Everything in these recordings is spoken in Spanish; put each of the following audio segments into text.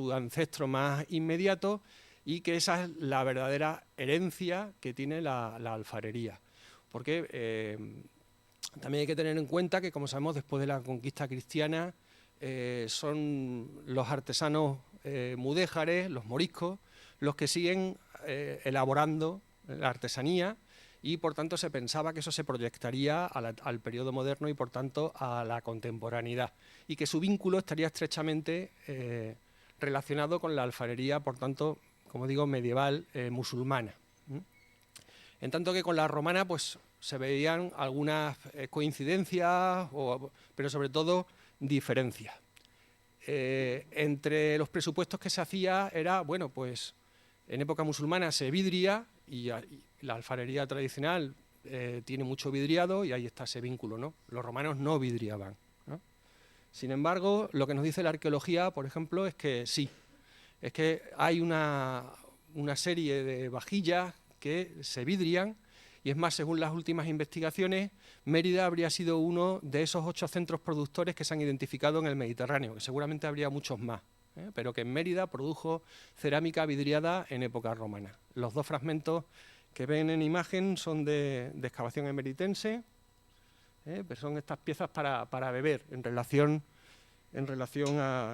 su ancestro más inmediato y que esa es la verdadera herencia que tiene la alfarería. Porque también hay que tener en cuenta que, como sabemos, después de la conquista cristiana, son los artesanos mudéjares, los moriscos, los que siguen elaborando la artesanía, y por tanto se pensaba que eso se proyectaría al periodo moderno y por tanto a la contemporaneidad, y que su vínculo estaría estrechamente relacionado con la alfarería, por tanto, como digo, medieval musulmana. En tanto que con la romana pues se veían algunas coincidencias, pero sobre todo diferencias. Entre los presupuestos que se hacía era, bueno, pues en época musulmana se vidria y la alfarería tradicional tiene mucho vidriado y ahí está ese vínculo, ¿no? Los romanos no vidriaban, ¿no? Sin embargo, lo que nos dice la arqueología, por ejemplo, es que sí, es que hay una serie de vajillas que se vidrian, y es más, según las últimas investigaciones, Mérida habría sido uno de esos 8 centros productores que se han identificado en el Mediterráneo, que seguramente habría muchos más, pero que en Mérida produjo cerámica vidriada en época romana. Los 2 fragmentos que ven en imagen son de excavación emeritense, pero son estas piezas para beber en relación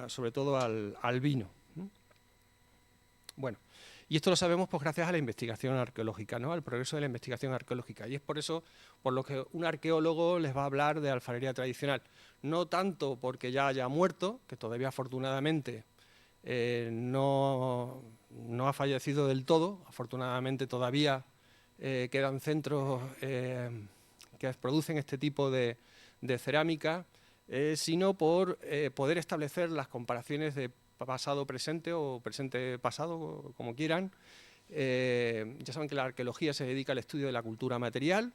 sobre todo al vino. Bueno, y esto lo sabemos pues gracias a la investigación arqueológica, ¿no? Al progreso de la investigación arqueológica. Y es por eso por lo que un arqueólogo les va a hablar de alfarería tradicional. No tanto porque ya haya muerto, que todavía afortunadamente no ha fallecido del todo, afortunadamente todavía quedan centros que producen este tipo de cerámica, sino por poder establecer las comparaciones de pasado-presente o presente-pasado, como quieran. Ya saben que la arqueología se dedica al estudio de la cultura material,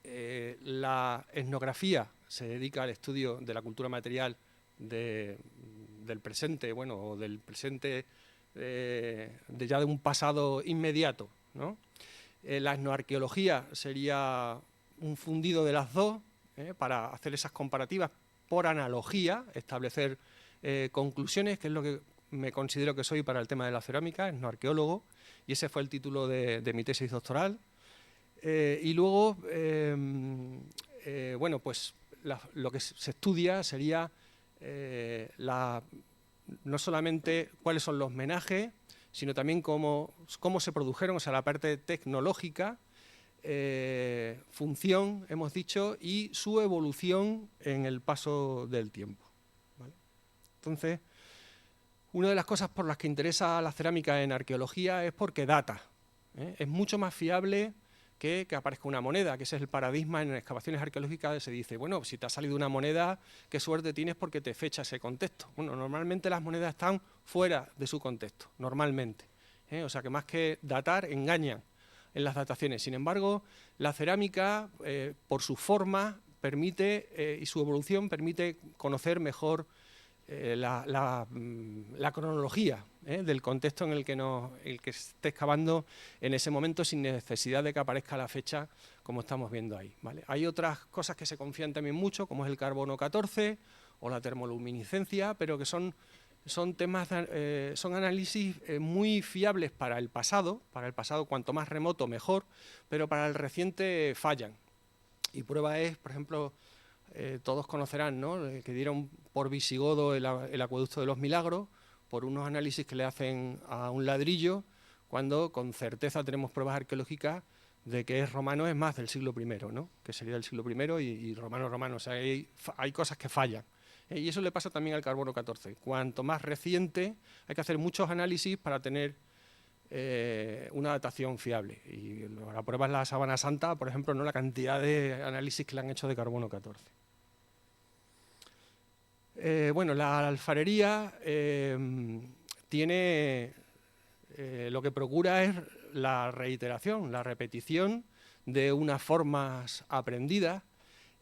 la etnografía se dedica al estudio de la cultura material del presente, bueno, o del presente ya de un pasado inmediato, ¿no? La etnoarqueología sería un fundido de las dos, para hacer esas comparativas por analogía, establecer conclusiones, que es lo que me considero que soy para el tema de la cerámica, etnoarqueólogo, y ese fue el título de mi tesis doctoral. Y luego, bueno, pues lo que se estudia sería no solamente cuáles son los menajes, sino también cómo se produjeron, o sea, la parte tecnológica, función, hemos dicho, y su evolución en el paso del tiempo, ¿vale? Entonces, una de las cosas por las que interesa la cerámica en arqueología es porque data, ¿eh? Es mucho más fiable que aparezca una moneda, que ese es el paradigma en excavaciones arqueológicas. Se dice, bueno, si te ha salido una moneda, qué suerte tienes porque te fecha ese contexto. Bueno, normalmente las monedas están fuera de su contexto, normalmente, o sea que más que datar, engañan en las dataciones. Sin embargo, la cerámica, por su forma, permite y su evolución permite conocer mejor la cronología del contexto en el que se esté excavando en ese momento, sin necesidad de que aparezca la fecha, como estamos viendo ahí, ¿vale? Hay otras cosas que se confían también mucho, como es el carbono 14 o la termoluminiscencia, pero que son temas, son análisis muy fiables para el pasado, cuanto más remoto mejor, pero para el reciente fallan. Y prueba es, por ejemplo, todos conocerán, ¿no?, que dieron por Visigodo el acueducto de los Milagros, por unos análisis que le hacen a un ladrillo, cuando con certeza tenemos pruebas arqueológicas de que es romano, es más del siglo I, ¿no?, que sería del siglo I y romano, o sea, hay cosas que fallan. Y eso le pasa también al carbono 14. Cuanto más reciente, hay que hacer muchos análisis para tener una datación fiable. Y la prueba es la Sábana Santa, por ejemplo, ¿no?, la cantidad de análisis que le han hecho de carbono 14. Bueno, la alfarería tiene, lo que procura es la reiteración, la repetición de unas formas aprendidas,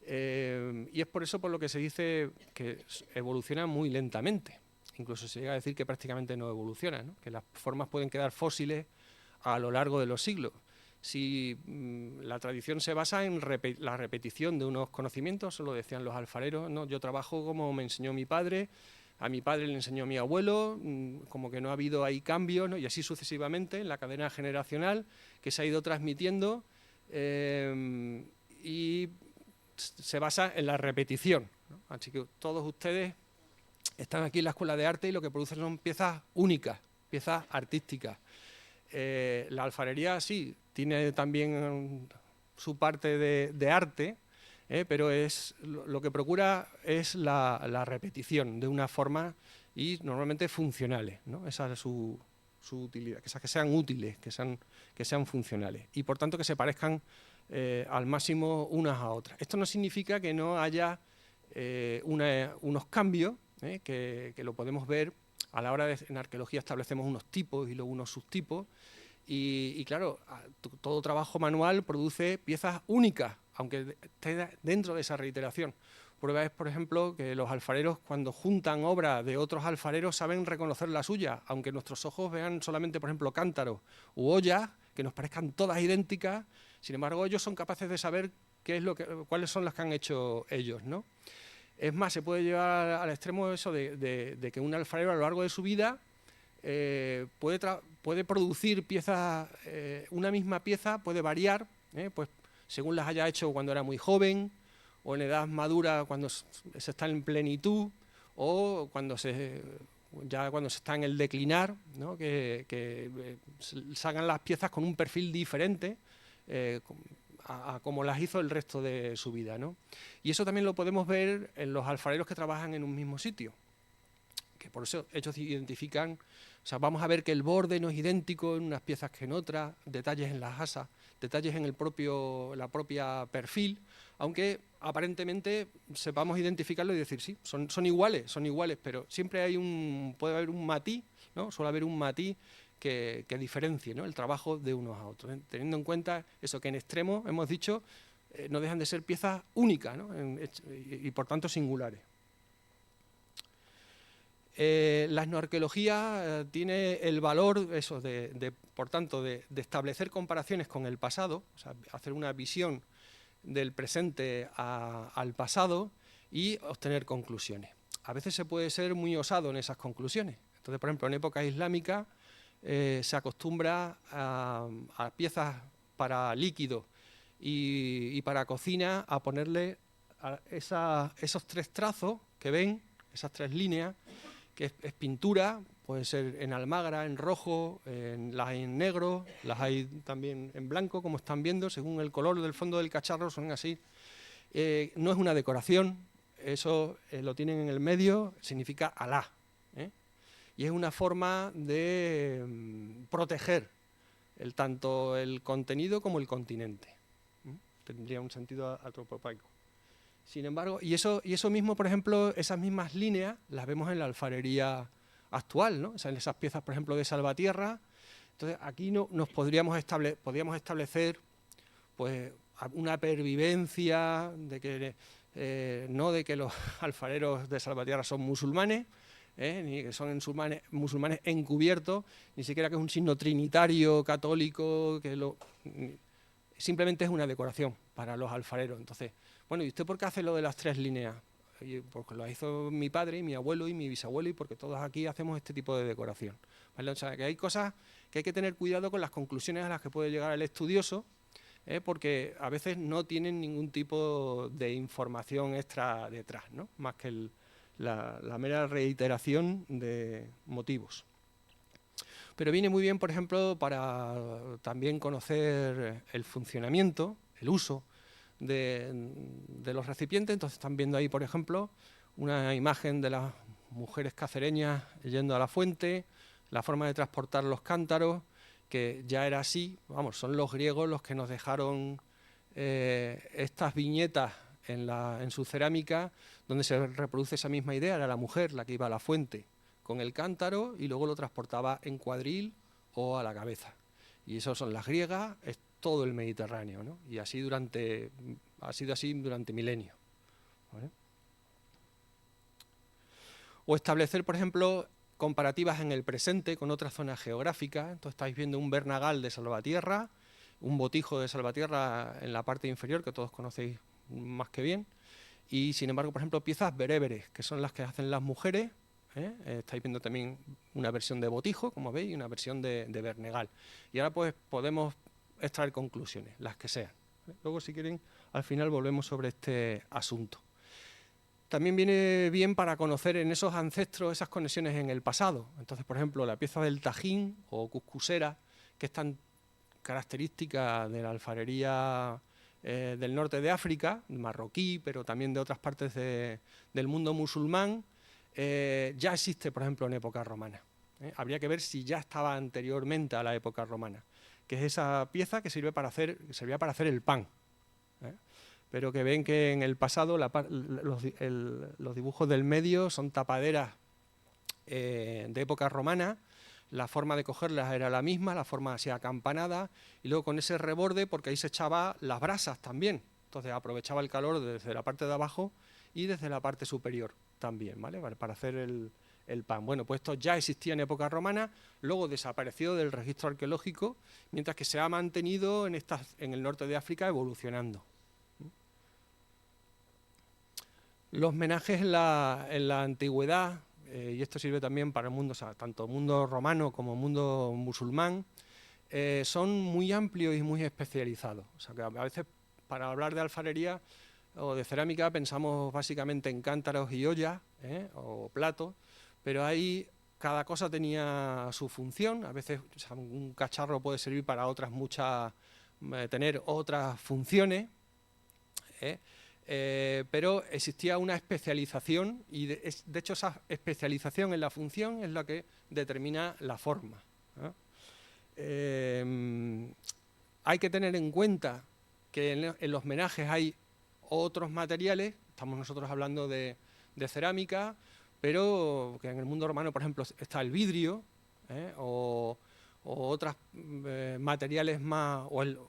y es por eso por lo que se dice que evoluciona muy lentamente. Incluso se llega a decir que prácticamente no evoluciona, ¿no?, que las formas pueden quedar fósiles a lo largo de los siglos. Si la tradición se basa en la repetición de unos conocimientos, eso lo decían los alfareros, ¿no? Yo trabajo como me enseñó mi padre, a mi padre le enseñó a mi abuelo, como que no ha habido ahí cambios, ¿no? Y así sucesivamente en la cadena generacional que se ha ido transmitiendo y se basa en la repetición, ¿no? Así que todos ustedes están aquí en la Escuela de Arte y lo que producen son piezas únicas, piezas artísticas. La alfarería sí, tiene también su parte de arte, pero lo que procura es la repetición de una forma y normalmente funcionales, ¿no? Esa es su utilidad, que sean útiles, que sean funcionales y por tanto que se parezcan al máximo unas a otras. Esto no significa que no haya unos cambios, que lo podemos ver a la hora de, en arqueología establecemos unos tipos y luego unos subtipos y claro, todo trabajo manual produce piezas únicas, aunque esté dentro de esa reiteración. Prueba es, por ejemplo, que los alfareros cuando juntan obras de otros alfareros saben reconocer la suya, aunque nuestros ojos vean solamente, por ejemplo, cántaros u ollas que nos parezcan todas idénticas, sin embargo ellos son capaces de saber cuáles son las que han hecho ellos, ¿no? Es más, se puede llevar al extremo eso de que un alfarero a lo largo de su vida puede producir piezas, una misma pieza puede variar, pues según las haya hecho cuando era muy joven, o en edad madura cuando se está en plenitud, o cuando cuando se está en el declinar, ¿no? que salgan las piezas con un perfil diferente, a como las hizo el resto de su vida, ¿no? Y eso también lo podemos ver en los alfareros que trabajan en un mismo sitio, que por eso ellos identifican, o sea, vamos a ver que el borde no es idéntico en unas piezas que en otras, detalles en las asas, detalles en la propia perfil, aunque aparentemente sepamos identificarlo y decir, sí, son iguales, pero siempre puede haber un matiz, ¿no? Suele haber un matiz que diferencie, ¿no? El trabajo de unos a otros, teniendo en cuenta eso que en extremo hemos dicho no dejan de ser piezas únicas, ¿no? y por tanto singulares. La etnoarqueología tiene el valor eso por tanto de establecer comparaciones con el pasado, o sea, hacer una visión del presente al pasado y obtener conclusiones. A veces se puede ser muy osado en esas conclusiones. Entonces, por ejemplo, en época islámica se acostumbra a piezas para líquido y para cocina a ponerle esos tres trazos que ven, esas tres líneas, que es pintura, puede ser en almagra, en rojo, las hay en negro, las hay también en blanco, como están viendo, según el color del fondo del cacharro, son así. No es una decoración, eso lo tienen en el medio, significa Alá, y es una forma de proteger tanto el contenido como el continente. Tendría un sentido antropopaico. Sin embargo, y eso mismo, por ejemplo, esas mismas líneas las vemos en la alfarería actual, ¿no? O sea, en esas piezas, por ejemplo, de Salvatierra. Entonces, aquí podríamos establecer pues, una pervivencia de que no de que los alfareros de Salvatierra son musulmanes, ni que son musulmanes encubiertos, ni siquiera que es un signo trinitario católico, simplemente es una decoración para los alfareros. Entonces, bueno, ¿y usted por qué hace lo de las tres líneas? Porque lo hizo mi padre, mi abuelo y mi bisabuelo, y porque todos aquí hacemos este tipo de decoración, ¿vale? O sea, que hay cosas que hay que tener cuidado con las conclusiones a las que puede llegar el estudioso, porque a veces no tienen ningún tipo de información extra detrás, ¿no? Más que la mera reiteración de motivos. Pero viene muy bien, por ejemplo, para también conocer el funcionamiento, el uso de los recipientes. Entonces están viendo ahí, por ejemplo, una imagen de las mujeres cacereñas yendo a la fuente, la forma de transportar los cántaros, que ya era así, vamos, son los griegos los que nos dejaron estas viñetas en su cerámica, donde se reproduce esa misma idea, era la mujer la que iba a la fuente con el cántaro y luego lo transportaba en cuadril o a la cabeza. Y eso son las griegas, es todo el Mediterráneo, ¿no? Y así ha sido así durante milenios, ¿vale? O establecer, por ejemplo, comparativas en el presente con otras zonas geográficas. Entonces estáis viendo un bernagal de Salvatierra, un botijo de Salvatierra en la parte inferior, que todos conocéis más que bien, y sin embargo, por ejemplo, piezas beréberes, que son las que hacen las mujeres Estáis viendo también una versión de botijo, como veis, y una versión de bernegal. Y ahora pues podemos extraer conclusiones, las que sean. Luego, si quieren, al final volvemos sobre este asunto. También viene bien para conocer en esos ancestros esas conexiones en el pasado. Entonces, por ejemplo, la pieza del tajín o cuscusera, que es tan característica de la alfarería del norte de África, marroquí, pero también de otras partes del mundo musulmán, ya existe, por ejemplo, en época romana. Habría que ver si ya estaba anteriormente a la época romana, que es esa pieza que servía para hacer el pan. Pero que ven que en el pasado los dibujos del medio son tapaderas de época romana. La forma de cogerlas era la misma, la forma así acampanada, y luego con ese reborde, porque ahí se echaba las brasas también. Entonces aprovechaba el calor desde la parte de abajo y desde la parte superior también, ¿vale? Para hacer el pan. Bueno, pues esto ya existía en época romana, luego desapareció del registro arqueológico, mientras que se ha mantenido en el norte de África evolucionando. Los menajes en la antigüedad, y esto sirve también para el mundo, o sea, tanto mundo romano como mundo musulmán, son muy amplios y muy especializados. O sea, que a veces para hablar de alfarería o de cerámica pensamos básicamente en cántaros y ollas o platos, pero ahí cada cosa tenía su función. A veces, o sea, un cacharro puede servir para otras muchas, tener otras funciones, pero existía una especialización y de hecho esa especialización en la función es la que determina la forma. Hay que tener en cuenta que en los menajes hay otros materiales, estamos nosotros hablando de cerámica, pero que en el mundo romano, por ejemplo, está el vidrio o otros materiales más, o el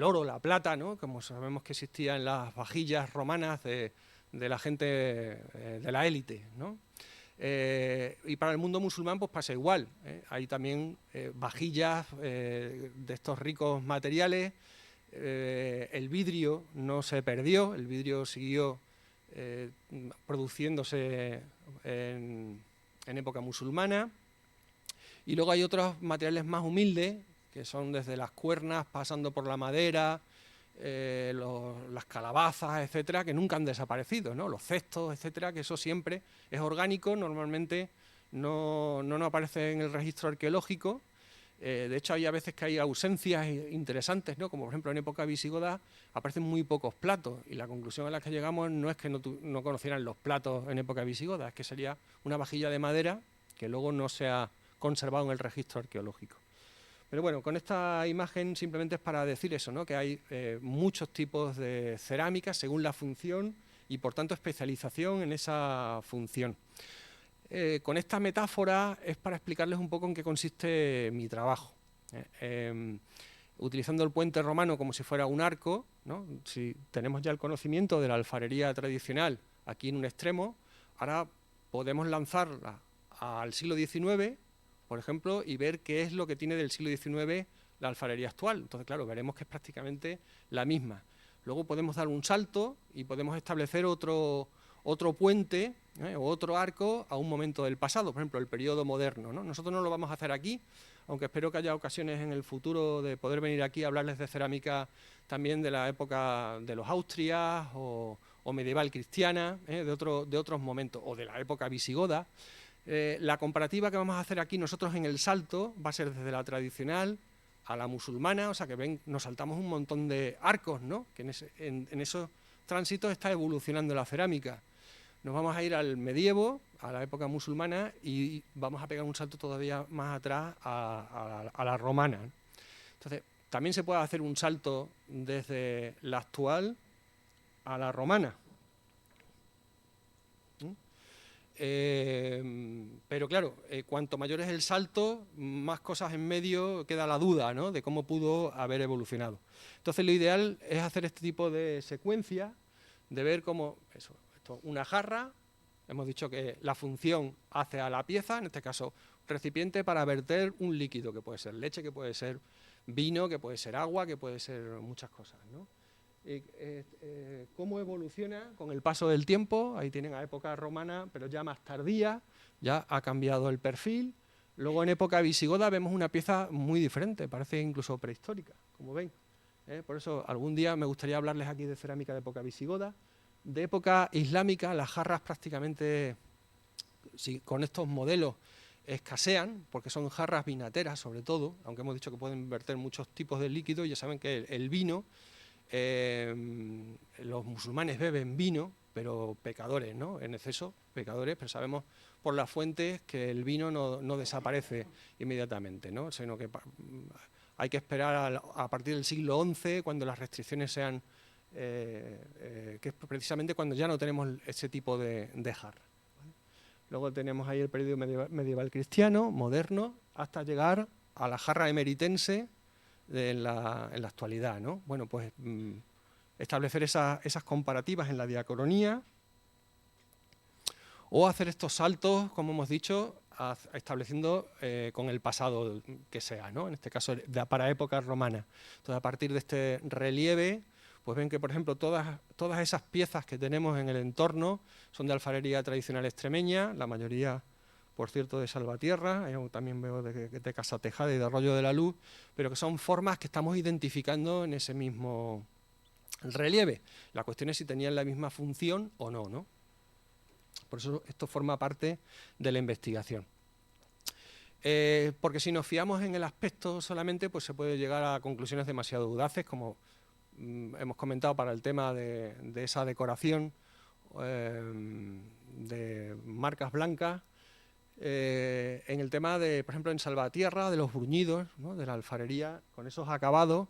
oro, la plata, ¿no? Como sabemos que existía en las vajillas romanas de la gente de la élite, ¿no? Y para el mundo musulmán pues pasa igual, hay también vajillas de estos ricos materiales, el vidrio no se perdió, el vidrio siguió produciéndose en época musulmana, y luego hay otros materiales más humildes, que son desde las cuernas, pasando por la madera, las calabazas, etcétera, que nunca han desaparecido, ¿no? Los cestos, etcétera, que eso siempre es orgánico, normalmente no aparece en el registro arqueológico. De hecho, hay a veces que hay ausencias interesantes, ¿no? Como por ejemplo en época visigoda aparecen muy pocos platos, y la conclusión a la que llegamos no es que no conocieran los platos en época visigoda, es que sería una vajilla de madera que luego no se ha conservado en el registro arqueológico. Pero bueno, con esta imagen simplemente es para decir eso, ¿no? Que hay muchos tipos de cerámica según la función y por tanto especialización en esa función. Con esta metáfora es para explicarles un poco en qué consiste mi trabajo. Utilizando el puente romano como si fuera un arco, ¿no? Si tenemos ya el conocimiento de la alfarería tradicional aquí en un extremo, ahora podemos lanzarla al siglo XIX, por ejemplo, y ver qué es lo que tiene del siglo XIX la alfarería actual. Entonces, claro, veremos que es prácticamente la misma. Luego podemos dar un salto y podemos establecer otro puente o otro arco a un momento del pasado, por ejemplo, el periodo moderno, ¿no? Nosotros no lo vamos a hacer aquí, aunque espero que haya ocasiones en el futuro de poder venir aquí a hablarles de cerámica también de la época de los Austrias o medieval cristiana, de otros momentos, o de la época visigoda. La comparativa que vamos a hacer aquí nosotros en el salto va a ser desde la tradicional a la musulmana, o sea que ven, nos saltamos un montón de arcos, ¿no? Que en esos tránsitos está evolucionando la cerámica. Nos vamos a ir al medievo, a la época musulmana, y vamos a pegar un salto todavía más atrás a la romana. Entonces, también se puede hacer un salto desde la actual a la romana. Pero claro, cuanto mayor es el salto, más cosas en medio queda la duda, ¿no? De cómo pudo haber evolucionado. Entonces lo ideal es hacer este tipo de secuencia, de ver cómo, una jarra, hemos dicho que la función hace a la pieza, en este caso recipiente para verter un líquido, que puede ser leche, que puede ser vino, que puede ser agua, que puede ser muchas cosas, ¿no? Cómo evoluciona con el paso del tiempo. Ahí tienen a época romana, pero ya más tardía, ya ha cambiado el perfil. Luego en época visigoda vemos una pieza muy diferente, parece incluso prehistórica, como veis. Por eso algún día me gustaría hablarles aquí de cerámica de época visigoda. De época islámica, las jarras prácticamente, con estos modelos, escasean, porque son jarras vinateras sobre todo, aunque hemos dicho que pueden verter muchos tipos de líquidos. Ya saben que el vino, los musulmanes beben vino, pero pecadores, ¿no? En exceso, pecadores, pero sabemos por las fuentes que el vino no desaparece inmediatamente, ¿no? Sino que hay que esperar a partir del siglo XI, cuando las restricciones sean, que es precisamente cuando ya no tenemos ese tipo de jarra. Luego tenemos ahí el periodo medieval cristiano, moderno, hasta llegar a la jarra emeritense en la actualidad, ¿no? Bueno, pues establecer esas comparativas en la diacronía o hacer estos saltos, como hemos dicho, estableciendo con el pasado que sea, ¿no? En este caso para épocas romanas. Entonces, a partir de este relieve, pues ven que, por ejemplo, todas esas piezas que tenemos en el entorno son de alfarería tradicional extremeña, la mayoría, por cierto, de Salvatierra, también veo de Casa Tejada y de Arroyo de la Luz, pero que son formas que estamos identificando en ese mismo relieve. La cuestión es si tenían la misma función o no, ¿no? Por eso esto forma parte de la investigación. Porque si nos fiamos en el aspecto solamente, pues se puede llegar a conclusiones demasiado audaces, como hemos comentado para el tema de esa decoración de marcas blancas. En el tema de, por ejemplo, en Salvatierra, de los bruñidos, ¿no? De la alfarería, con esos acabados,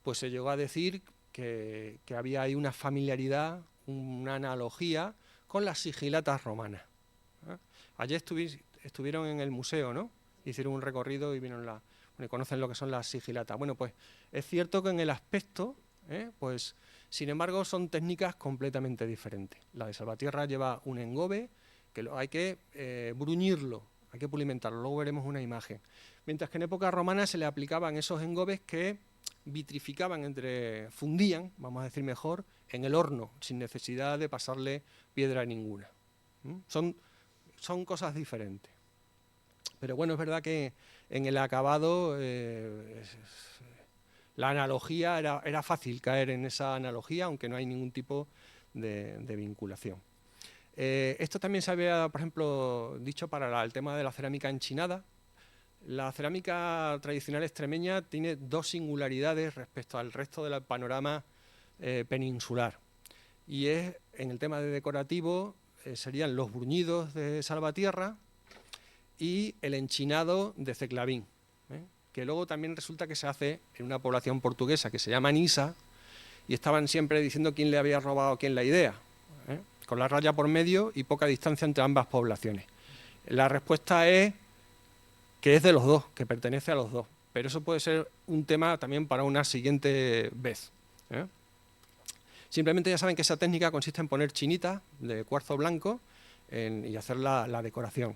pues se llegó a decir que había ahí una familiaridad, una analogía con las sigilatas romanas. Ayer estuvieron en el museo, ¿no? Hicieron un recorrido y vieron conocen lo que son las sigilatas. Bueno, pues es cierto que en el aspecto, pues sin embargo son técnicas completamente diferentes. La de Salvatierra lleva un engobe, que hay que bruñirlo, hay que pulimentarlo, luego veremos una imagen. Mientras que en época romana se le aplicaban esos engobes que vitrificaban, fundían, vamos a decir mejor, en el horno, sin necesidad de pasarle piedra ninguna. Son cosas diferentes. Pero bueno, es verdad que en el acabado la analogía, era fácil caer en esa analogía, aunque no hay ningún tipo de vinculación. Esto también se había, por ejemplo, dicho para el tema de la cerámica enchinada. La cerámica tradicional extremeña tiene dos singularidades respecto al resto del panorama peninsular. Y es, en el tema de decorativo, serían los bruñidos de Salvatierra y el enchinado de Ceclavín, que luego también resulta que se hace en una población portuguesa que se llama Nisa, y estaban siempre diciendo quién le había robado a quién la idea, con la raya por medio y poca distancia entre ambas poblaciones. La respuesta es que es de los dos, que pertenece a los dos, pero eso puede ser un tema también para una siguiente vez. Simplemente ya saben que esa técnica consiste en poner chinitas de cuarzo blanco y hacer la decoración.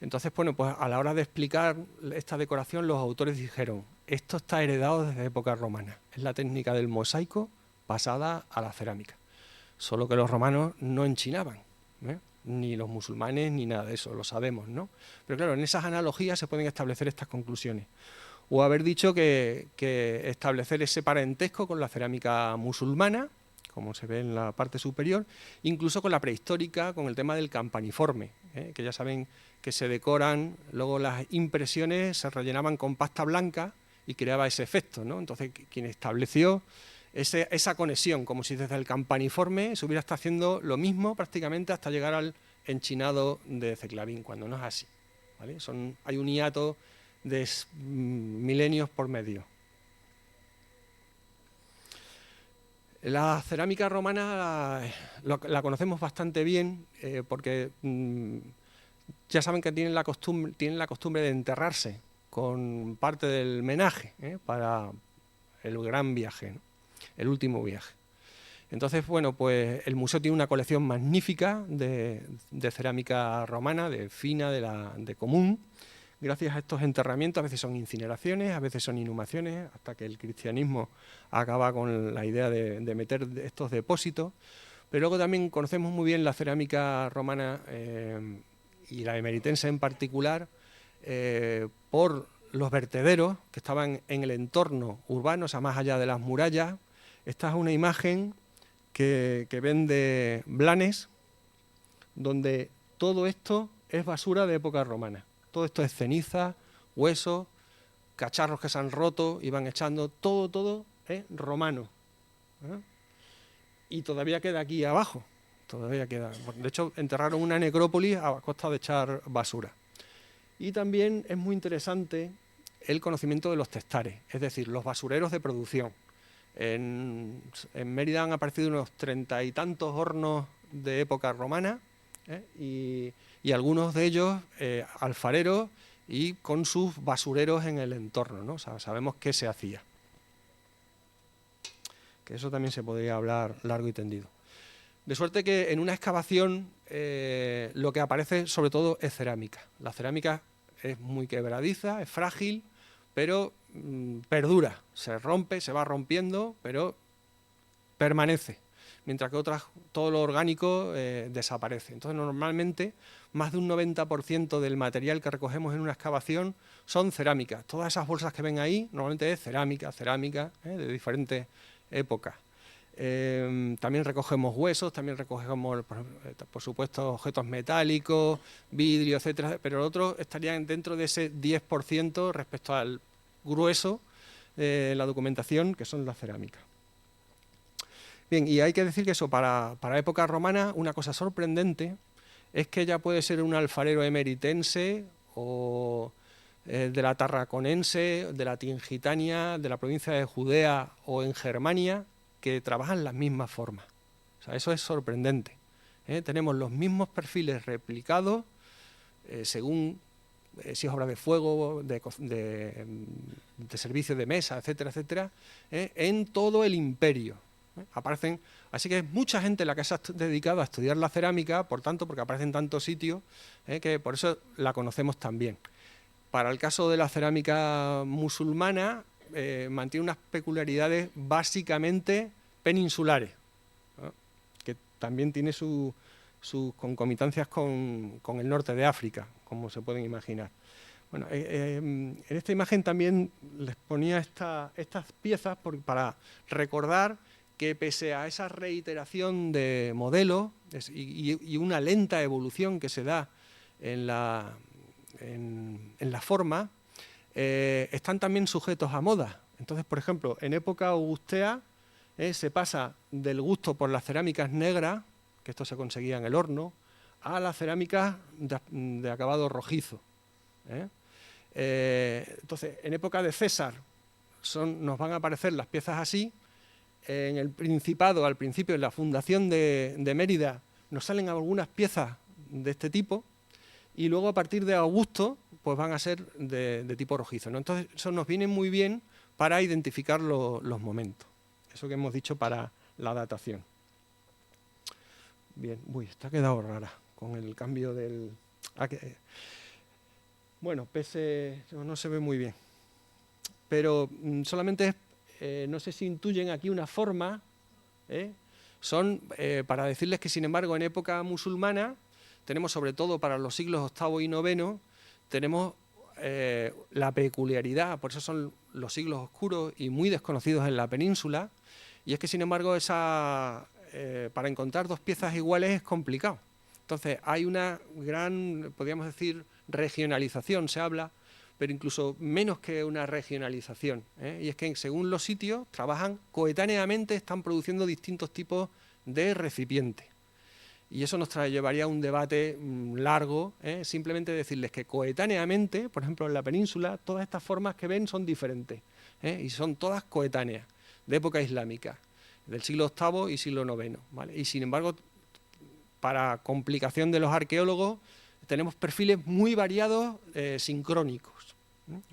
Entonces, bueno, pues a la hora de explicar esta decoración, los autores dijeron, esto está heredado desde época romana, es la técnica del mosaico pasada a la cerámica. Solo que los romanos no enchinaban, ni los musulmanes ni nada de eso, lo sabemos, ¿no? Pero claro, en esas analogías se pueden establecer estas conclusiones. O haber dicho que establecer ese parentesco con la cerámica musulmana, como se ve en la parte superior, incluso con la prehistórica, con el tema del campaniforme, que ya saben que se decoran, luego las impresiones se rellenaban con pasta blanca y creaba ese efecto, ¿no? Entonces, quien estableció esa conexión, como si desde el campaniforme se hubiera estado haciendo lo mismo prácticamente hasta llegar al enchinado de Ceclavín, cuando no es así, ¿vale? Hay un hiato de milenios por medio. La cerámica romana la conocemos bastante bien porque ya saben que tienen la costumbre de enterrarse con parte del menaje para el gran viaje, ¿no? El último viaje. Entonces, bueno, pues el museo tiene una colección magnífica de cerámica romana, de fina, de común. Gracias a estos enterramientos, a veces son incineraciones, a veces son inhumaciones, hasta que el cristianismo acaba con la idea de meter estos depósitos. Pero luego también conocemos muy bien la cerámica romana y la emeritense en particular, por los vertederos que estaban en el entorno urbano, o sea, más allá de las murallas. Esta es una imagen que ven de Blanes, donde todo esto es basura de época romana. Todo esto es ceniza, huesos, cacharros que se han roto y van echando, todo es romano. Y todavía queda aquí abajo, todavía queda. De hecho, enterraron una necrópolis a costa de echar basura. Y también es muy interesante el conocimiento de los testares, es decir, los basureros de producción. En Mérida han aparecido unos 30 y tantos hornos de época romana, y algunos de ellos alfareros y con sus basureros en el entorno, ¿no? O sea, sabemos qué se hacía. Que eso también se podría hablar largo y tendido. De suerte que en una excavación lo que aparece sobre todo es cerámica. La cerámica es muy quebradiza, es frágil, pero perdura, se rompe, se va rompiendo, pero permanece, mientras que todo lo orgánico desaparece. Entonces, normalmente, más de un 90% del material que recogemos en una excavación son cerámicas. Todas esas bolsas que ven ahí, normalmente es cerámica, de diferentes épocas. También recogemos huesos, también recogemos, por supuesto, objetos metálicos, vidrio, etcétera, pero otros estarían dentro de ese 10% respecto al grueso de la documentación, que son las cerámicas. Bien, y hay que decir que eso, para época romana, una cosa sorprendente es que ya puede ser un alfarero emeritense o de la Tarraconense, de la Tingitania, de la provincia de Judea o en Germania, que trabajan las mismas formas. O sea, eso es sorprendente. Tenemos los mismos perfiles replicados según si es obra de fuego, de servicio de mesa, etcétera, etcétera, en todo el imperio. Aparecen, así que es mucha gente la que se ha dedicado a estudiar la cerámica, por tanto, porque aparece en tantos sitios, que por eso la conocemos tan bien. Para el caso de la cerámica musulmana, mantiene unas peculiaridades básicamente peninsulares, ¿no? Que también tiene sus concomitancias con el norte de África, como se pueden imaginar. Bueno, en esta imagen también les ponía estas piezas para recordar que pese a esa reiteración de modelos y una lenta evolución que se da en la forma, están también sujetos a moda. Entonces, por ejemplo, en época augustea se pasa del gusto por las cerámicas negras, que esto se conseguía en el horno, a las cerámicas de acabado rojizo. Entonces, en época de César nos van a aparecer las piezas así. En el Principado, al principio, en la fundación de Mérida, nos salen algunas piezas de este tipo, y luego a partir de Augusto pues van a ser de tipo rojizo, ¿no? Entonces, eso nos viene muy bien para identificar los momentos. Eso que hemos dicho para la datación. Bien, esta ha quedado rara con el cambio del... Bueno, no se ve muy bien, pero solamente no sé si intuyen aquí una forma, son para decirles que, sin embargo, en época musulmana tenemos, sobre todo para los siglos VIII y IX, tenemos la peculiaridad, por eso son los siglos oscuros y muy desconocidos en la península, y es que, sin embargo, para encontrar dos piezas iguales es complicado. Entonces, hay una gran, podríamos decir, regionalización, se habla, pero incluso menos que una regionalización, y es que según los sitios trabajan coetáneamente, están produciendo distintos tipos de recipientes. Y eso nos llevaría a un debate largo, simplemente decirles que coetáneamente, por ejemplo en la península, todas estas formas que ven son diferentes, y son todas coetáneas, de época islámica, del siglo VIII y siglo IX, ¿vale? Y sin embargo, para complicación de los arqueólogos, tenemos perfiles muy variados, sincrónicos.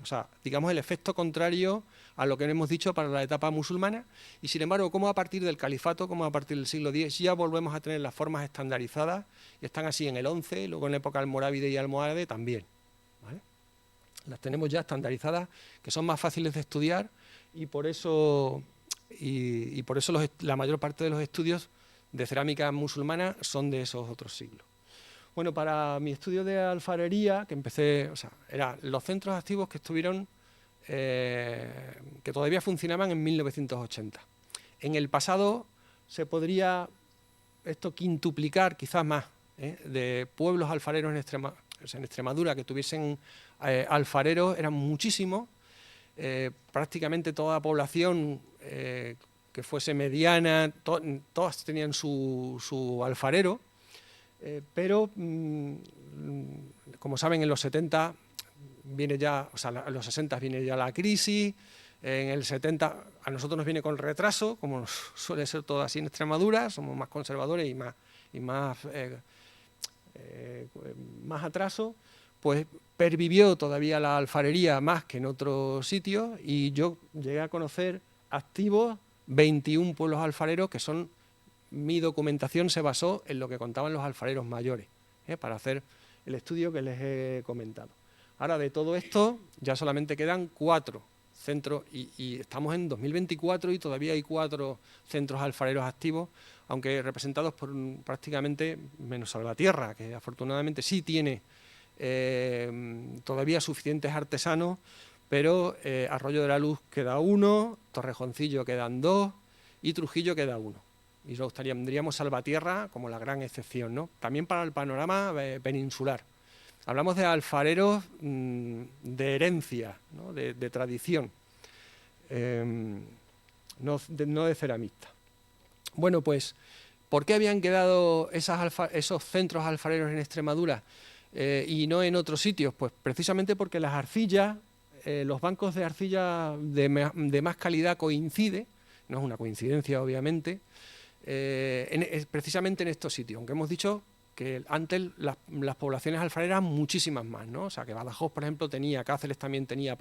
O sea, digamos el efecto contrario a lo que hemos dicho para la etapa musulmana, y sin embargo, como a partir del califato, como a partir del siglo X, ya volvemos a tener las formas estandarizadas, y están así en el XI, luego en la época almorávide y almohade también, ¿vale? Las tenemos ya estandarizadas, que son más fáciles de estudiar, y por eso, la mayor parte de los estudios de cerámica musulmana son de esos otros siglos. Bueno, para mi estudio de alfarería, que empecé, o sea, eran los centros activos que estuvieron, que todavía funcionaban en 1980. En el pasado se podría esto quintuplicar, quizás más, de pueblos alfareros en Extremadura que tuviesen alfareros, eran muchísimos. Prácticamente toda la población que fuese mediana, todas tenían su alfarero. Pero, como saben, en los 70 viene ya, o sea, en los 60 viene ya la crisis, en el 70 a nosotros nos viene con retraso, como suele ser todo así en Extremadura, somos más conservadores y más atraso, pues pervivió todavía la alfarería más que en otros sitios y yo llegué a conocer activos 21 pueblos alfareros que son... Mi documentación se basó en lo que contaban los alfareros mayores, para hacer el estudio que les he comentado. Ahora, de todo esto, ya solamente quedan 4 centros y estamos en 2024 y todavía hay 4 centros alfareros activos, aunque representados por prácticamente menos Salvatierra, que afortunadamente sí tiene todavía suficientes artesanos, pero Arroyo de la Luz queda 1, Torrejoncillo quedan 2 y Trujillo queda 1. Y luego tendríamos Salvatierra como la gran excepción, ¿no? También para el panorama peninsular. Hablamos de alfareros de herencia, ¿no? de tradición, no de ceramistas. Bueno, pues, ¿por qué habían quedado esos centros alfareros en Extremadura y no en otros sitios? Pues precisamente porque las arcillas, los bancos de arcilla de más calidad coinciden, no es una coincidencia obviamente, precisamente en estos sitios, aunque hemos dicho que antes las poblaciones alfareras eran muchísimas más, ¿no? O sea, que Badajoz, por ejemplo, tenía, Cáceres también tenía,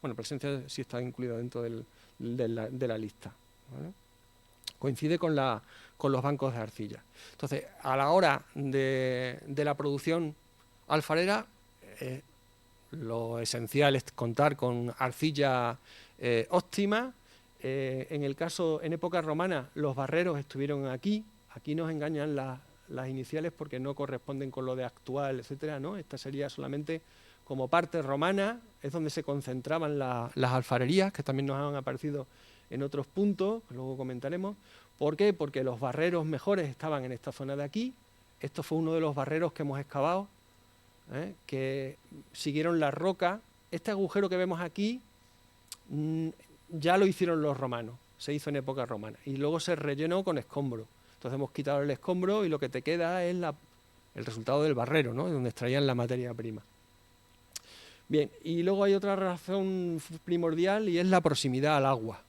bueno, Plasencia sí está incluido dentro de la lista, ¿vale? Coincide con los bancos de arcilla. Entonces, a la hora de la producción alfarera, lo esencial es contar con arcilla óptima. En el caso, en época romana, los barreros estuvieron aquí. Aquí nos engañan las iniciales porque no corresponden con lo de actual, etcétera, ¿no? Esta sería solamente como parte romana, es donde se concentraban las alfarerías, que también nos han aparecido en otros puntos, que luego comentaremos. ¿Por qué? Porque los barreros mejores estaban en esta zona de aquí. Esto fue uno de los barreros que hemos excavado, que siguieron la roca. Este agujero que vemos aquí ya lo hicieron los romanos, se hizo en época romana y luego se rellenó con escombro. Entonces hemos quitado el escombro y lo que te queda es el resultado del barrero, ¿no? Donde extraían la materia prima. Bien, y luego hay otra razón primordial y es la proximidad al agua.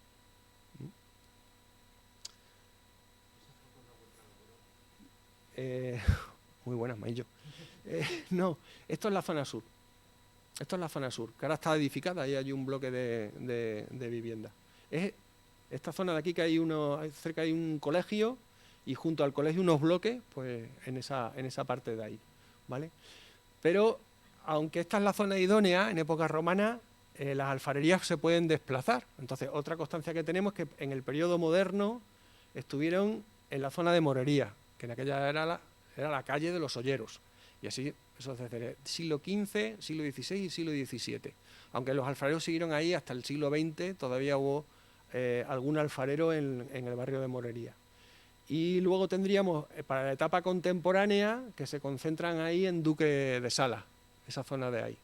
Muy buenas, Maillo. No, esto es la zona sur. Esto es la zona sur, que ahora está edificada y hay un bloque de vivienda. Es esta zona de aquí que cerca hay un colegio y junto al colegio unos bloques, pues en esa parte de ahí, ¿vale? Pero aunque esta es la zona idónea, en época romana las alfarerías se pueden desplazar. Entonces, otra constancia que tenemos es que en el periodo moderno estuvieron en la zona de Morería, que en aquella era la calle de los olleros, y así. Eso es desde el siglo XV, siglo XVI y siglo XVII. Aunque los alfareros siguieron ahí hasta el siglo XX, todavía hubo algún alfarero en el barrio de Morería. Y luego tendríamos, para la etapa contemporánea, que se concentran ahí en Duque de Sala, esa zona de ahí.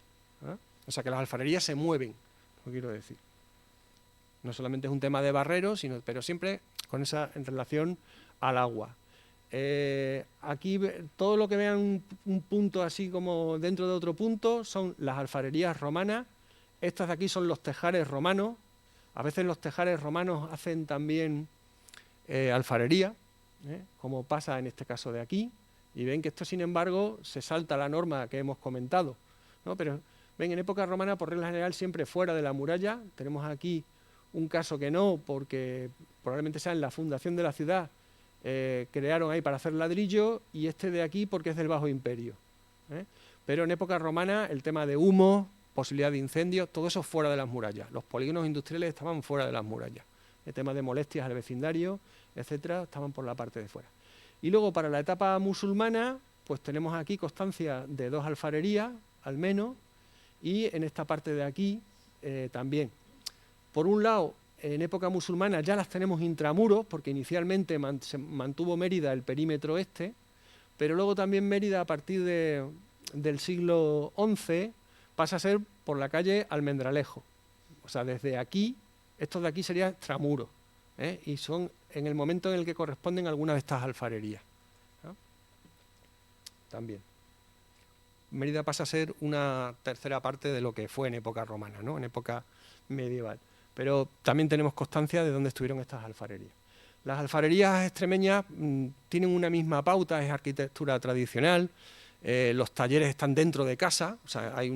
O sea que las alfarerías se mueven, lo quiero decir. No solamente es un tema de barreros, pero siempre en relación al agua. Aquí todo lo que vean un punto así como dentro de otro punto son las alfarerías romanas. Estas de aquí son los tejares romanos. A veces los tejares romanos hacen también alfarería, como pasa en este caso de aquí. Y ven que esto, sin embargo, se salta la norma que hemos comentado, ¿no? Pero ven, en época romana, por regla general, siempre fuera de la muralla. Tenemos aquí un caso que no, porque probablemente sea en la fundación de la ciudad. Crearon ahí para hacer ladrillo, y este de aquí porque es del Bajo Imperio. Pero en época romana el tema de humo, posibilidad de incendios, todo eso fuera de las murallas. Los polígonos industriales estaban fuera de las murallas. El tema de molestias al vecindario, etcétera, estaban por la parte de fuera. Y luego para la etapa musulmana pues tenemos aquí constancia de 2 alfarerías, al menos, y en esta parte de aquí también. Por un lado, en época musulmana ya las tenemos intramuros, porque inicialmente se mantuvo Mérida el perímetro este, pero luego también Mérida a partir del siglo XI pasa a ser por la calle Almendralejo. O sea, desde aquí, estos de aquí serían extramuros, y son en el momento en el que corresponden algunas de estas alfarerías, ¿no? También. Mérida pasa a ser una tercera parte de lo que fue en época romana, ¿no? En época medieval. Pero también tenemos constancia de dónde estuvieron estas alfarerías. Las alfarerías extremeñas tienen una misma pauta, es arquitectura tradicional, los talleres están dentro de casa, o sea, hay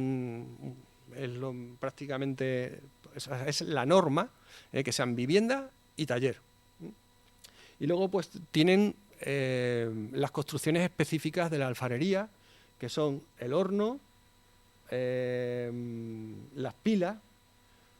prácticamente es la norma, que sean vivienda y taller. Y luego pues tienen las construcciones específicas de la alfarería, que son el horno, las pilas,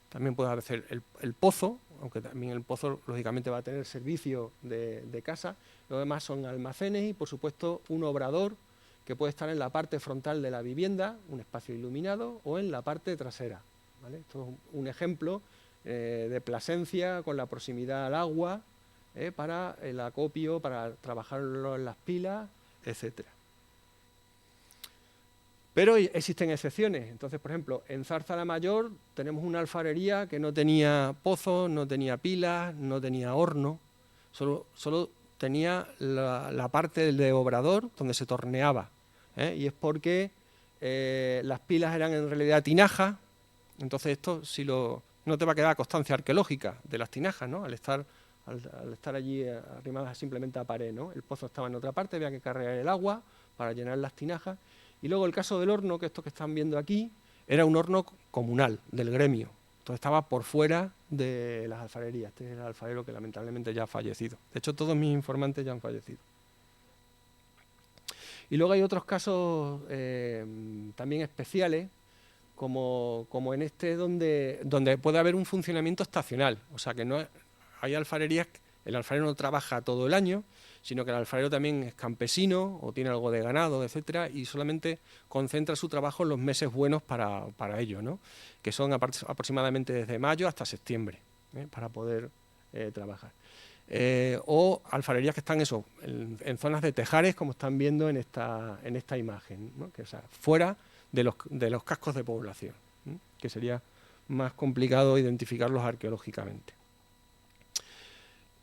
también puede hacer el pozo, aunque también el pozo lógicamente va a tener servicio de casa. Lo demás son almacenes y por supuesto un obrador que puede estar en la parte frontal de la vivienda, un espacio iluminado, o en la parte trasera, ¿vale? Esto es un ejemplo de Plasencia con la proximidad al agua, para el acopio, para trabajarlo en las pilas, etcétera. Pero existen excepciones. Entonces, por ejemplo, en Zarza la Mayor tenemos una alfarería que no tenía pozo, no tenía pilas, no tenía horno, solo tenía la parte de obrador donde se torneaba, y es porque las pilas eran en realidad tinajas. Entonces esto no te va a quedar constancia arqueológica de las tinajas, ¿no? Al estar allí arrimadas simplemente a pared, ¿no? El pozo estaba en otra parte, había que cargar el agua para llenar las tinajas. Y luego el caso del horno, que esto que están viendo aquí, era un horno comunal, del gremio. Entonces estaba por fuera de las alfarerías. Este es el alfarero que lamentablemente ya ha fallecido. De hecho, todos mis informantes ya han fallecido. Y luego hay otros casos también especiales, como en este, donde puede haber un funcionamiento estacional. O sea, que no hay alfarerías, el alfarero no trabaja todo el año, sino que el alfarero también es campesino o tiene algo de ganado, etcétera, y solamente concentra su trabajo en los meses buenos para ello, ¿no? Que son aproximadamente desde mayo hasta septiembre, para poder trabajar. O alfarerías que están en zonas de tejares, como están viendo en esta imagen, ¿no? Que, o sea, fuera de los cascos de población, que sería más complicado identificarlos arqueológicamente.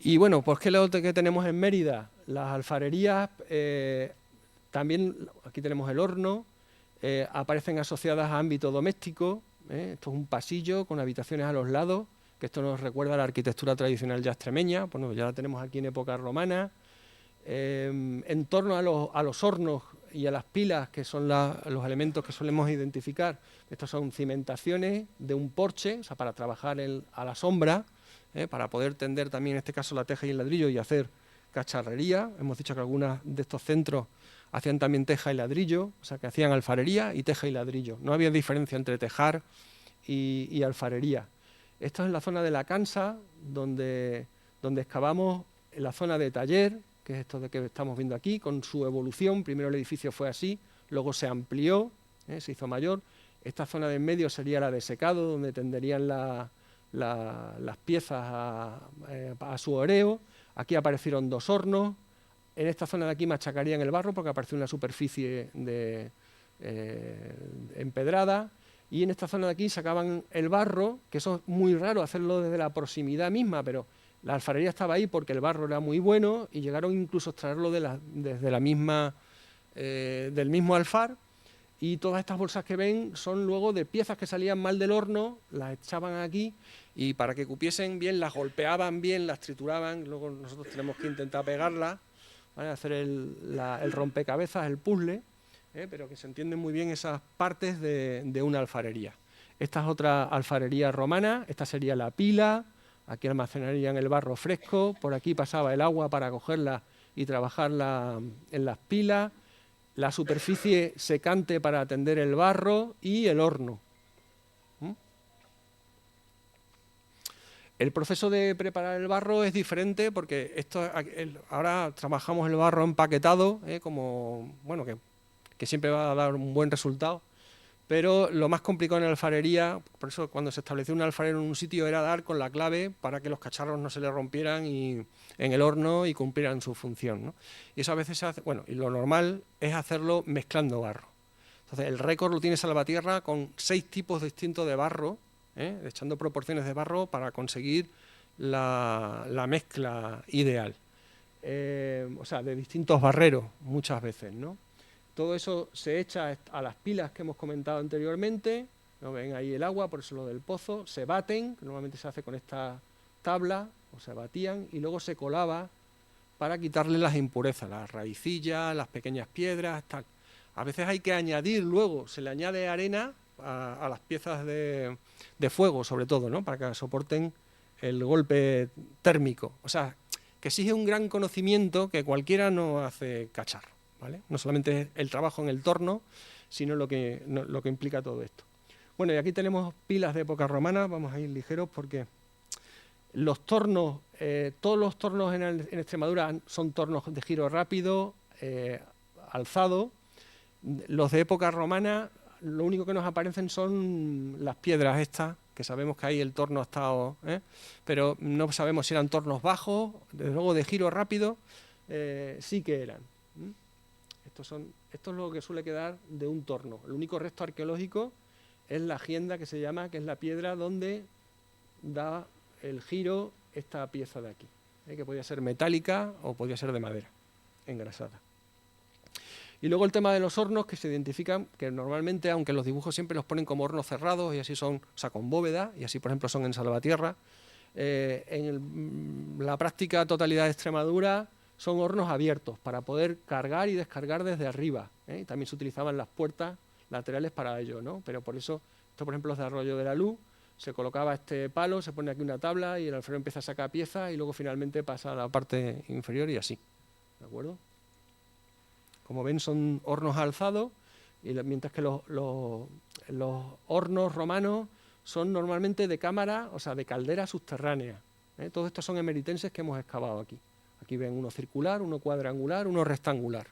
Y bueno, pues ¿qué es lo que tenemos en Mérida? Las alfarerías, también aquí tenemos el horno, aparecen asociadas a ámbito doméstico. Esto es un pasillo con habitaciones a los lados, que esto nos recuerda a la arquitectura tradicional ya extremeña. Bueno, ya la tenemos aquí en época romana. En torno a los hornos y a las pilas, que son los elementos que solemos identificar, estos son cimentaciones de un porche, o sea, para trabajar a la sombra, para poder tender también en este caso la teja y el ladrillo y hacer cacharrería. Hemos dicho que algunos de estos centros hacían también teja y ladrillo, o sea que hacían alfarería y teja y ladrillo. No había diferencia entre tejar y alfarería. Esto es la zona de la cansa, donde excavamos en la zona de taller, que es esto de que estamos viendo aquí, con su evolución. Primero el edificio fue así, luego se amplió, se hizo mayor. Esta zona de en medio sería la de secado, donde tenderían las piezas a su oreo. Aquí aparecieron 2 hornos. En esta zona de aquí machacarían el barro porque apareció una superficie empedrada. Y en esta zona de aquí sacaban el barro, que eso es muy raro hacerlo desde la proximidad misma, pero la alfarería estaba ahí porque el barro era muy bueno y llegaron incluso a extraerlo desde del mismo alfar. Y todas estas bolsas que ven son luego de piezas que salían mal del horno, las echaban aquí y para que cupiesen bien las golpeaban bien, las trituraban. Luego nosotros tenemos que intentar pegarlas, ¿vale? Hacer el rompecabezas, el puzzle, pero que se entienden muy bien esas partes de una alfarería. Esta es otra alfarería romana, esta sería la pila. Aquí almacenarían el barro fresco, por aquí pasaba el agua para cogerla y trabajarla en las pilas, la superficie secante para atender el barro y el horno. El proceso de preparar el barro es diferente porque ahora trabajamos el barro empaquetado, como, bueno, que siempre va a dar un buen resultado, pero lo más complicado en la alfarería, por eso cuando se estableció un alfarero en un sitio, era dar con la clave para que los cacharros no se le rompieran en el horno y cumplieran su función, ¿no? Y eso a veces se hace, bueno, y lo normal es hacerlo mezclando barro. Entonces el récord lo tiene Salvatierra con 6 tipos distintos de barro, echando proporciones de barro para conseguir la mezcla ideal. O sea, de distintos barreros muchas veces, ¿no? Todo eso se echa a las pilas que hemos comentado anteriormente, ¿no? Ven ahí el agua, por eso lo del pozo, se baten, que normalmente se hace con esta tabla, o se batían, y luego se colaba para quitarle las impurezas, las raicillas, las pequeñas piedras, tal. A veces hay que añadir luego, se le añade arena a las piezas de fuego, sobre todo, ¿no? Para que soporten el golpe térmico. O sea, que exige un gran conocimiento que cualquiera no hace cacharro, ¿vale? No solamente el trabajo en el torno, sino lo que implica todo esto. Bueno, y aquí tenemos pilas de época romana, vamos a ir ligeros porque los tornos, todos los tornos en Extremadura son tornos de giro rápido, alzado. Los de época romana, lo único que nos aparecen son las piedras estas, que sabemos que ahí el torno ha estado, pero no sabemos si eran tornos bajos, desde luego de giro rápido, sí que eran. Esto es lo que suele quedar de un torno. El único resto arqueológico es la hacienda que se llama, que es la piedra donde da el giro esta pieza de aquí, que podía ser metálica o podía ser de madera, engrasada. Y luego el tema de los hornos, que se identifican, que normalmente, aunque los dibujos siempre los ponen como hornos cerrados, y así son, o sea, con bóveda, y así por ejemplo son en Salvatierra, la práctica totalidad de Extremadura son hornos abiertos para poder cargar y descargar desde arriba, y también se utilizaban las puertas laterales para ello, ¿no? Pero por eso, esto por ejemplo es de Arroyo de la Luz, se colocaba este palo, se pone aquí una tabla y el alfarero empieza a sacar piezas y luego finalmente pasa a la parte inferior y así, ¿de acuerdo? Como ven, son hornos alzados, mientras que los hornos romanos son normalmente de cámara, o sea, de caldera subterránea. Todos estos son emeritenses que hemos excavado aquí. Aquí ven uno circular, uno cuadrangular, uno rectangular.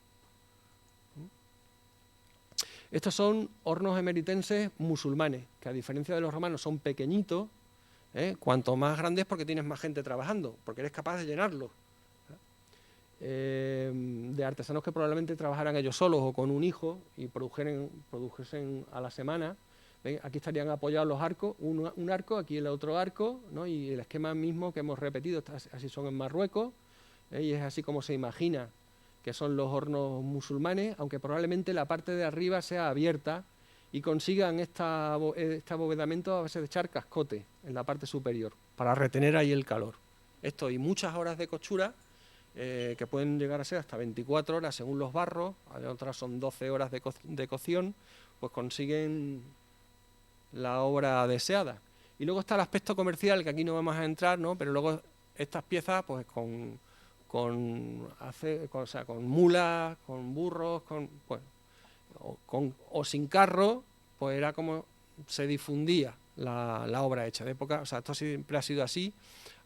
Estos son hornos emeritenses musulmanes, que a diferencia de los romanos son pequeñitos. Cuanto más grandes, porque tienes más gente trabajando, porque eres capaz de llenarlos. De artesanos que probablemente trabajaran ellos solos o con un hijo y produjesen a la semana. ¿Ven? Aquí estarían apoyados los arcos, un arco, aquí el otro arco, ¿no? Y el esquema mismo que hemos repetido, así son en Marruecos, y es así como se imagina que son los hornos musulmanes, aunque probablemente la parte de arriba sea abierta y consigan este abovedamiento a base de echar cascote en la parte superior, para retener ahí el calor. Esto y muchas horas de costura, que pueden llegar a ser hasta 24 horas según los barros, otras son 12 horas de cocción, pues consiguen la obra deseada. Y luego está el aspecto comercial, que aquí no vamos a entrar, ¿no? Pero luego estas piezas, pues con mulas, con burros, o sin carro, pues era como se difundía la obra hecha de época. O sea, esto siempre ha sido así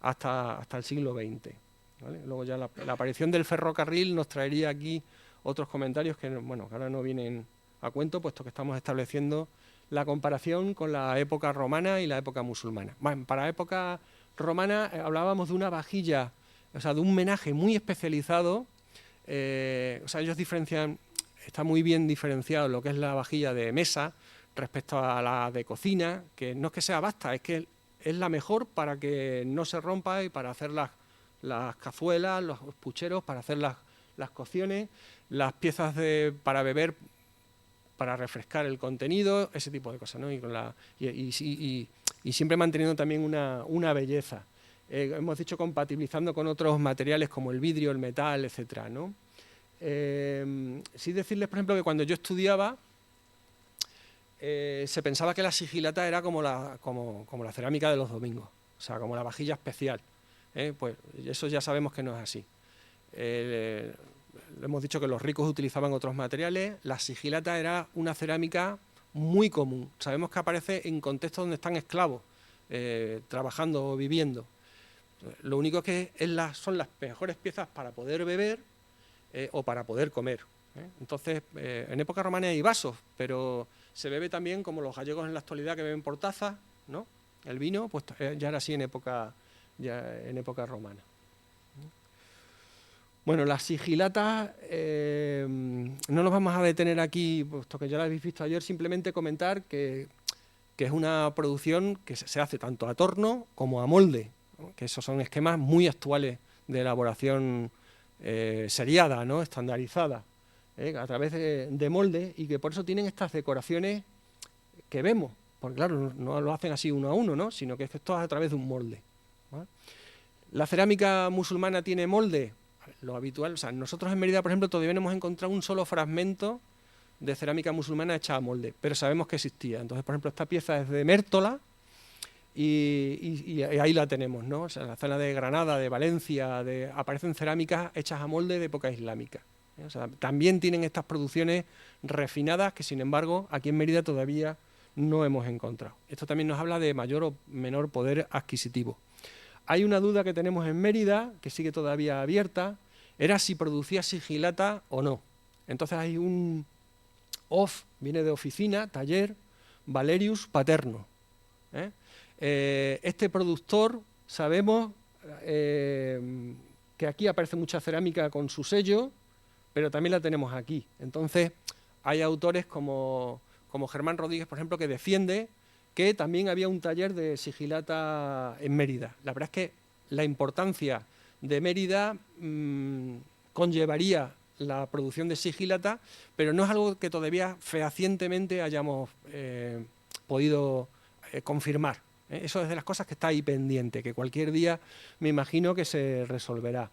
hasta el siglo XX. ¿Vale? Luego ya la aparición del ferrocarril nos traería aquí otros comentarios que, bueno, que ahora no vienen a cuento, puesto que estamos estableciendo la comparación con la época romana y la época musulmana. Bueno, para la época romana hablábamos de una vajilla, o sea, de un menaje muy especializado. O sea, ellos diferencian, está muy bien diferenciado lo que es la vajilla de mesa respecto a la de cocina, que no es que sea basta, es que es la mejor para que no se rompa y para hacer las cazuelas, los pucheros, para hacer las cocciones, las piezas para beber, para refrescar el contenido, ese tipo de cosas, ¿no? Y siempre manteniendo también una belleza. Hemos dicho compatibilizando con otros materiales como el vidrio, el metal, etcétera, ¿no? Sí decirles, por ejemplo, que cuando yo estudiaba, se pensaba que la sigilata era como la cerámica de los domingos, o sea, como la vajilla especial. Pues eso ya sabemos que no es así. Hemos dicho que los ricos utilizaban otros materiales. La sigilata era una cerámica muy común. Sabemos que aparece en contextos donde están esclavos trabajando o viviendo. Lo único que son las mejores piezas para poder beber o para poder comer. Entonces, en época romana hay vasos, pero se bebe también como los gallegos en la actualidad que beben por tazas, ¿no? El vino, pues ya era así en época romana. Bueno, las sigilatas, no nos vamos a detener aquí, puesto que ya las habéis visto ayer, simplemente comentar que es una producción que se hace tanto a torno como a molde, ¿no? Que esos son esquemas muy actuales de elaboración seriada, ¿no? Estandarizada, a través de molde, y que por eso tienen estas decoraciones que vemos, porque claro, no lo hacen así uno a uno, ¿no? Sino que esto es a través de un molde, ¿vale? La cerámica musulmana tiene molde. Lo habitual, o sea, nosotros en Mérida, por ejemplo, todavía no hemos encontrado un solo fragmento de cerámica musulmana hecha a molde, pero sabemos que existía. Entonces, por ejemplo, esta pieza es de Mértola y ahí la tenemos, ¿no? O sea, en la zona de Granada, de Valencia, aparecen cerámicas hechas a molde de época islámica. O sea, también tienen estas producciones refinadas que, sin embargo, aquí en Mérida todavía no hemos encontrado. Esto también nos habla de mayor o menor poder adquisitivo. Hay una duda que tenemos en Mérida, que sigue todavía abierta, era si producía sigilata o no. Entonces hay un OF, viene de oficina, taller, Valerius Paterno. Este productor, sabemos que aquí aparece mucha cerámica con su sello, pero también la tenemos aquí. Entonces hay autores como Germán Rodríguez, por ejemplo, que defiende que también había un taller de sigilata en Mérida. La verdad es que la importancia de Mérida conllevaría la producción de sigilata, pero no es algo que todavía fehacientemente hayamos podido confirmar. Eso es de las cosas que está ahí pendiente, que cualquier día me imagino que se resolverá.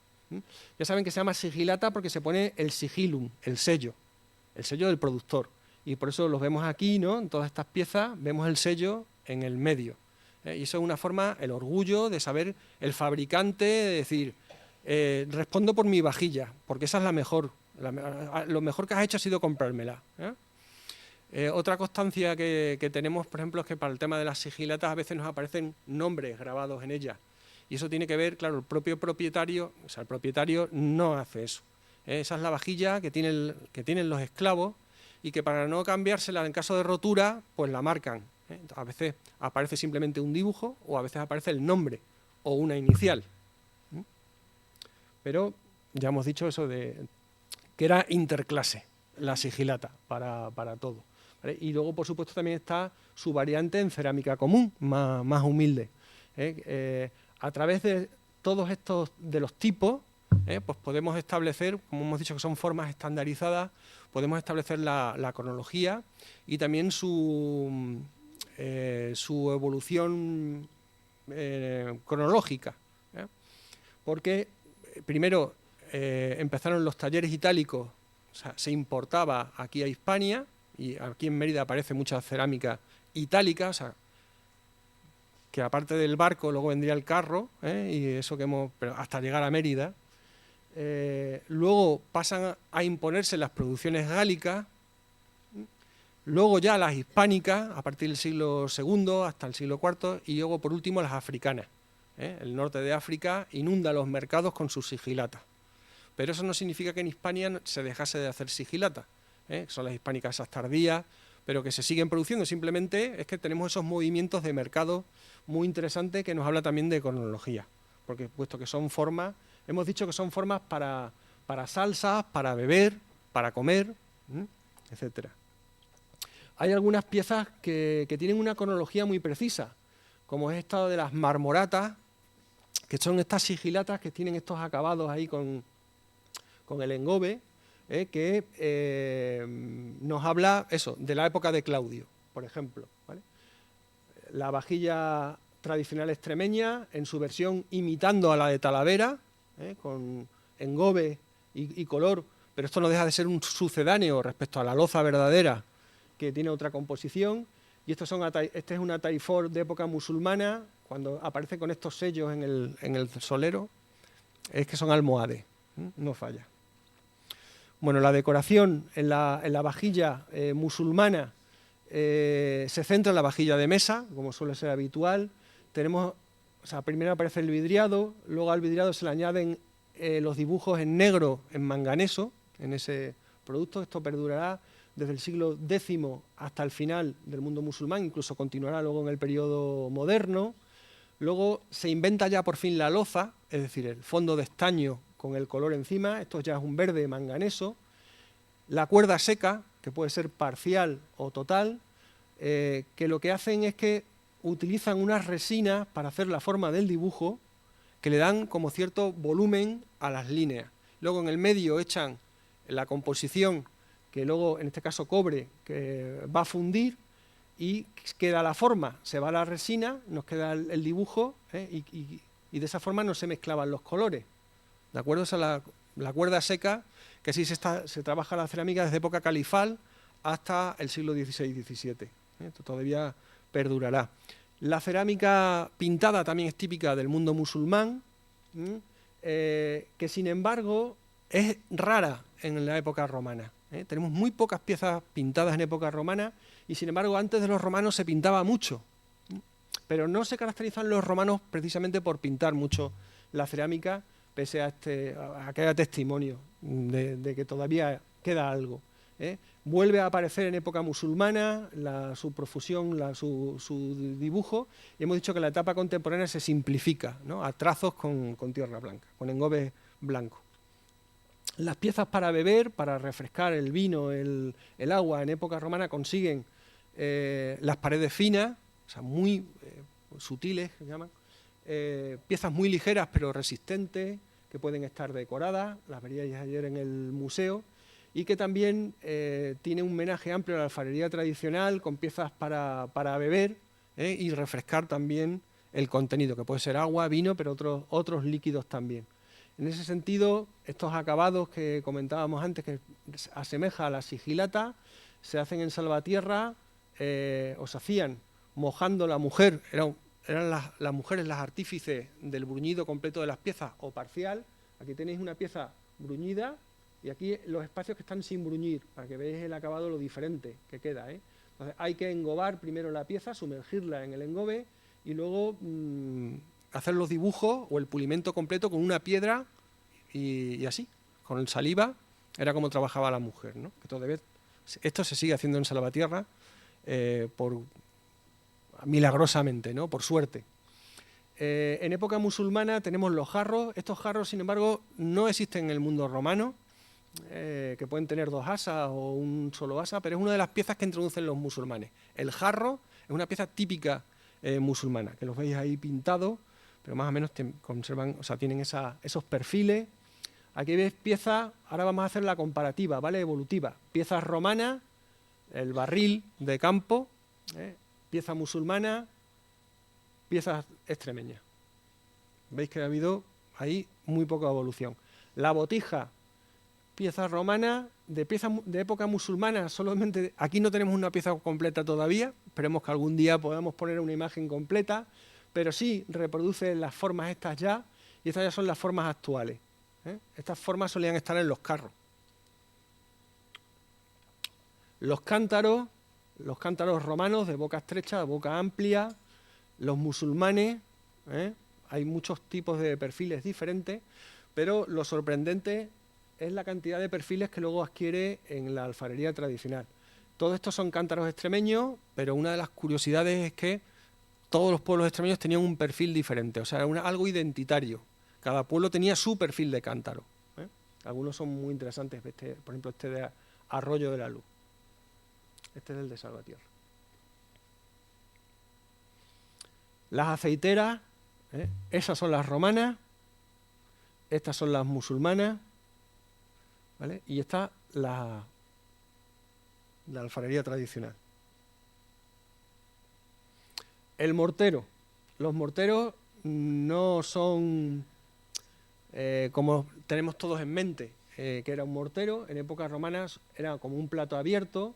Ya saben que se llama sigilata porque se pone el sigilum, el sello del productor. Y por eso los vemos aquí, ¿no? En todas estas piezas vemos el sello en el medio. Y eso es una forma, el orgullo de saber el fabricante, de decir, respondo por mi vajilla, porque esa es la mejor. Lo mejor que has hecho ha sido comprármela. Otra constancia que tenemos, por ejemplo, es que para el tema de las sigilatas a veces nos aparecen nombres grabados en ellas. Y eso tiene que ver, claro, el propio propietario, o sea, el propietario no hace eso. Esa es la vajilla que tienen los esclavos, y que para no cambiársela en caso de rotura, pues la marcan. A veces aparece simplemente un dibujo o a veces aparece el nombre o una inicial. Pero ya hemos dicho eso de que era interclase, la sigilata, para todo. ¿Vale? Y luego, por supuesto, también está su variante en cerámica común, más humilde. A través de todos estos, de los tipos, pues podemos establecer, como hemos dicho que son formas estandarizadas, podemos establecer la cronología y también su evolución cronológica. Porque primero empezaron los talleres itálicos, o sea, se importaba aquí a Hispania, y aquí en Mérida aparece mucha cerámica itálica, o sea, que aparte del barco luego vendría el carro, y eso pero hasta llegar a Mérida. Luego pasan a imponerse las producciones gálicas, luego ya las hispánicas a partir del siglo II hasta el siglo IV, y luego por último las africanas. El norte de África inunda los mercados con sus sigilatas, pero eso no significa que en Hispania se dejase de hacer sigilata. Son las hispánicas esas tardías, pero que se siguen produciendo. Simplemente es que tenemos esos movimientos de mercado muy interesantes que nos habla también de cronología, porque puesto que son formas, hemos dicho que son formas para salsas, para beber, para comer, etcétera. Hay algunas piezas que tienen una cronología muy precisa, como es esta de las marmoratas, que son estas sigilatas que tienen estos acabados ahí con el engobe, que nos habla eso, de la época de Claudio, por ejemplo, ¿vale? La vajilla tradicional extremeña, en su versión imitando a la de Talavera, con engobe y color, pero esto no deja de ser un sucedáneo respecto a la loza verdadera, que tiene otra composición. Y este es una taifor de época musulmana, cuando aparece con estos sellos en el solero, es que son almohades, no falla. Bueno, la decoración en la vajilla musulmana se centra en la vajilla de mesa, como suele ser habitual, tenemos, o sea, primero aparece el vidriado, luego al vidriado se le añaden los dibujos en negro, en manganeso, en ese producto. Esto perdurará desde el siglo X hasta el final del mundo musulmán, incluso continuará luego en el periodo moderno. Luego se inventa ya por fin la loza, es decir, el fondo de estaño con el color encima. Esto ya es un verde manganeso. La cuerda seca, que puede ser parcial o total, que lo que hacen es que utilizan unas resinas para hacer la forma del dibujo, que le dan como cierto volumen a las líneas. Luego en el medio echan la composición, que luego, en este caso cobre, que va a fundir, y queda la forma. Se va la resina, nos queda el dibujo, y de esa forma no se mezclaban los colores. ¿De acuerdo? Esa es la cuerda seca, que sí se trabaja la cerámica desde época califal hasta el siglo XVI-XVII. Esto todavía perdurará. La cerámica pintada también es típica del mundo musulmán, que sin embargo es rara en la época romana. Tenemos muy pocas piezas pintadas en época romana y sin embargo antes de los romanos se pintaba mucho. Pero no se caracterizan los romanos precisamente por pintar mucho la cerámica, pese a que haya testimonio de que todavía queda algo. Vuelve a aparecer en época musulmana su profusión, su dibujo, y hemos dicho que la etapa contemporánea se simplifica, ¿no?, a trazos con tierra blanca, con engobe blanco. Las piezas para beber, para refrescar el vino, el agua, en época romana consiguen las paredes finas, o sea, muy sutiles, se llaman, piezas muy ligeras pero resistentes, que pueden estar decoradas, las veríais ayer en el museo, y que también tiene un menaje amplio a la alfarería tradicional, con piezas para beber y refrescar también el contenido, que puede ser agua, vino, pero otros líquidos también. En ese sentido, estos acabados que comentábamos antes, que asemeja a la sigilata, se hacen en salvatierra, o se hacían mojando la mujer, eran las mujeres las artífices del bruñido completo de las piezas o parcial. Aquí tenéis una pieza bruñida y aquí los espacios que están sin bruñir, para que veáis el acabado, lo diferente que queda. Entonces hay que engobar primero la pieza, sumergirla en el engobe y luego hacer los dibujos o el pulimento completo con una piedra y así, con el saliva, era como trabajaba la mujer, ¿no? Esto se sigue haciendo en salvatierra milagrosamente, ¿no?, por suerte. En época musulmana tenemos los jarros. Estos jarros, sin embargo, no existen en el mundo romano, que pueden tener 2 asas o un solo asa, pero es una de las piezas que introducen los musulmanes. El jarro es una pieza típica musulmana, que los veis ahí pintados, pero más o menos conservan, o sea, tienen esos perfiles. Aquí veis piezas, ahora vamos a hacer la comparativa, ¿vale?, evolutiva. Piezas romanas, el barril de campo, pieza musulmana, piezas extremeñas. Veis que ha habido ahí muy poca evolución. La botija, pieza romana, de época musulmana, solamente aquí no tenemos una pieza completa todavía, esperemos que algún día podamos poner una imagen completa, pero sí reproduce las formas estas ya, y estas ya son las formas actuales. Estas formas solían estar en los carros. Los cántaros romanos de boca estrecha, de boca amplia, los musulmanes, hay muchos tipos de perfiles diferentes, pero lo sorprendente es la cantidad de perfiles que luego adquiere en la alfarería tradicional. Todos estos son cántaros extremeños, pero una de las curiosidades es que todos los pueblos extremeños tenían un perfil diferente, o sea, era algo identitario. Cada pueblo tenía su perfil de cántaro. Algunos son muy interesantes, por ejemplo, este de Arroyo de la Luz. Este es el de Salvatierra. Las aceiteras, esas son las romanas, estas son las musulmanas, ¿vale? Y esta la alfarería tradicional. El mortero. Los morteros no son como tenemos todos en mente, que era un mortero. En épocas romanas era como un plato abierto,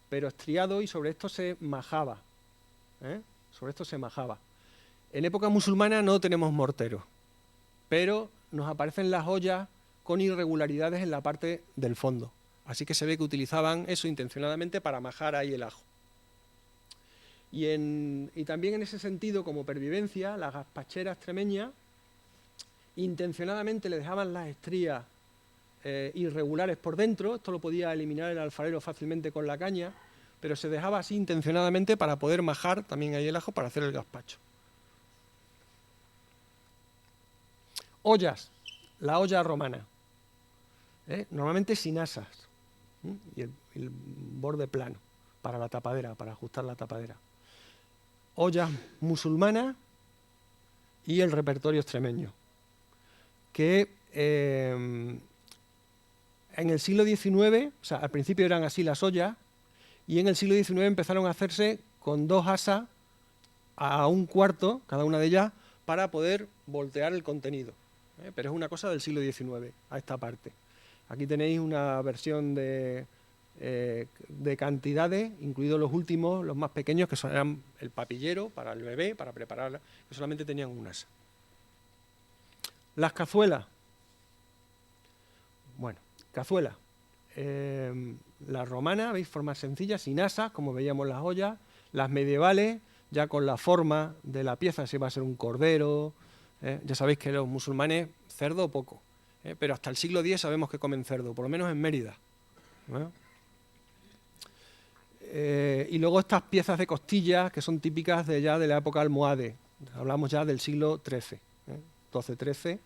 pero estriado, y sobre esto se majaba. Sobre esto se majaba. En época musulmana no tenemos morteros, pero nos aparecen las ollas con irregularidades en la parte del fondo. Así que se ve que utilizaban eso intencionadamente para majar ahí el ajo. Y también en ese sentido, como pervivencia, las gazpacheras extremeñas intencionadamente le dejaban las estrías irregulares por dentro. Esto lo podía eliminar el alfarero fácilmente con la caña, pero se dejaba así intencionadamente para poder majar también ahí el ajo para hacer el gazpacho. Ollas, la olla romana, normalmente sin asas, y el borde plano para la tapadera, para ajustar la tapadera. Ollas musulmanas y el repertorio extremeño, que en el siglo XIX, o sea, al principio eran así las ollas, y en el siglo XIX empezaron a hacerse con 2 asas a 1/4, cada una de ellas, para poder voltear el contenido. Pero es una cosa del siglo XIX, a esta parte. Aquí tenéis una versión de cantidades, incluidos los últimos, los más pequeños, que eran el papillero para el bebé, para prepararla, que solamente tenían un asa. Las cazuelas. Bueno, cazuela. La romana, veis, formas sencillas, sin asas, como veíamos las ollas. Las medievales, ya con la forma de la pieza, si va a ser un cordero. Ya sabéis que los musulmanes, cerdo poco. Pero hasta el siglo X sabemos que comen cerdo, por lo menos en Mérida. Y luego estas piezas de costillas, que son típicas de la época almohade. Hablamos ya del siglo XIII, XII-XIII,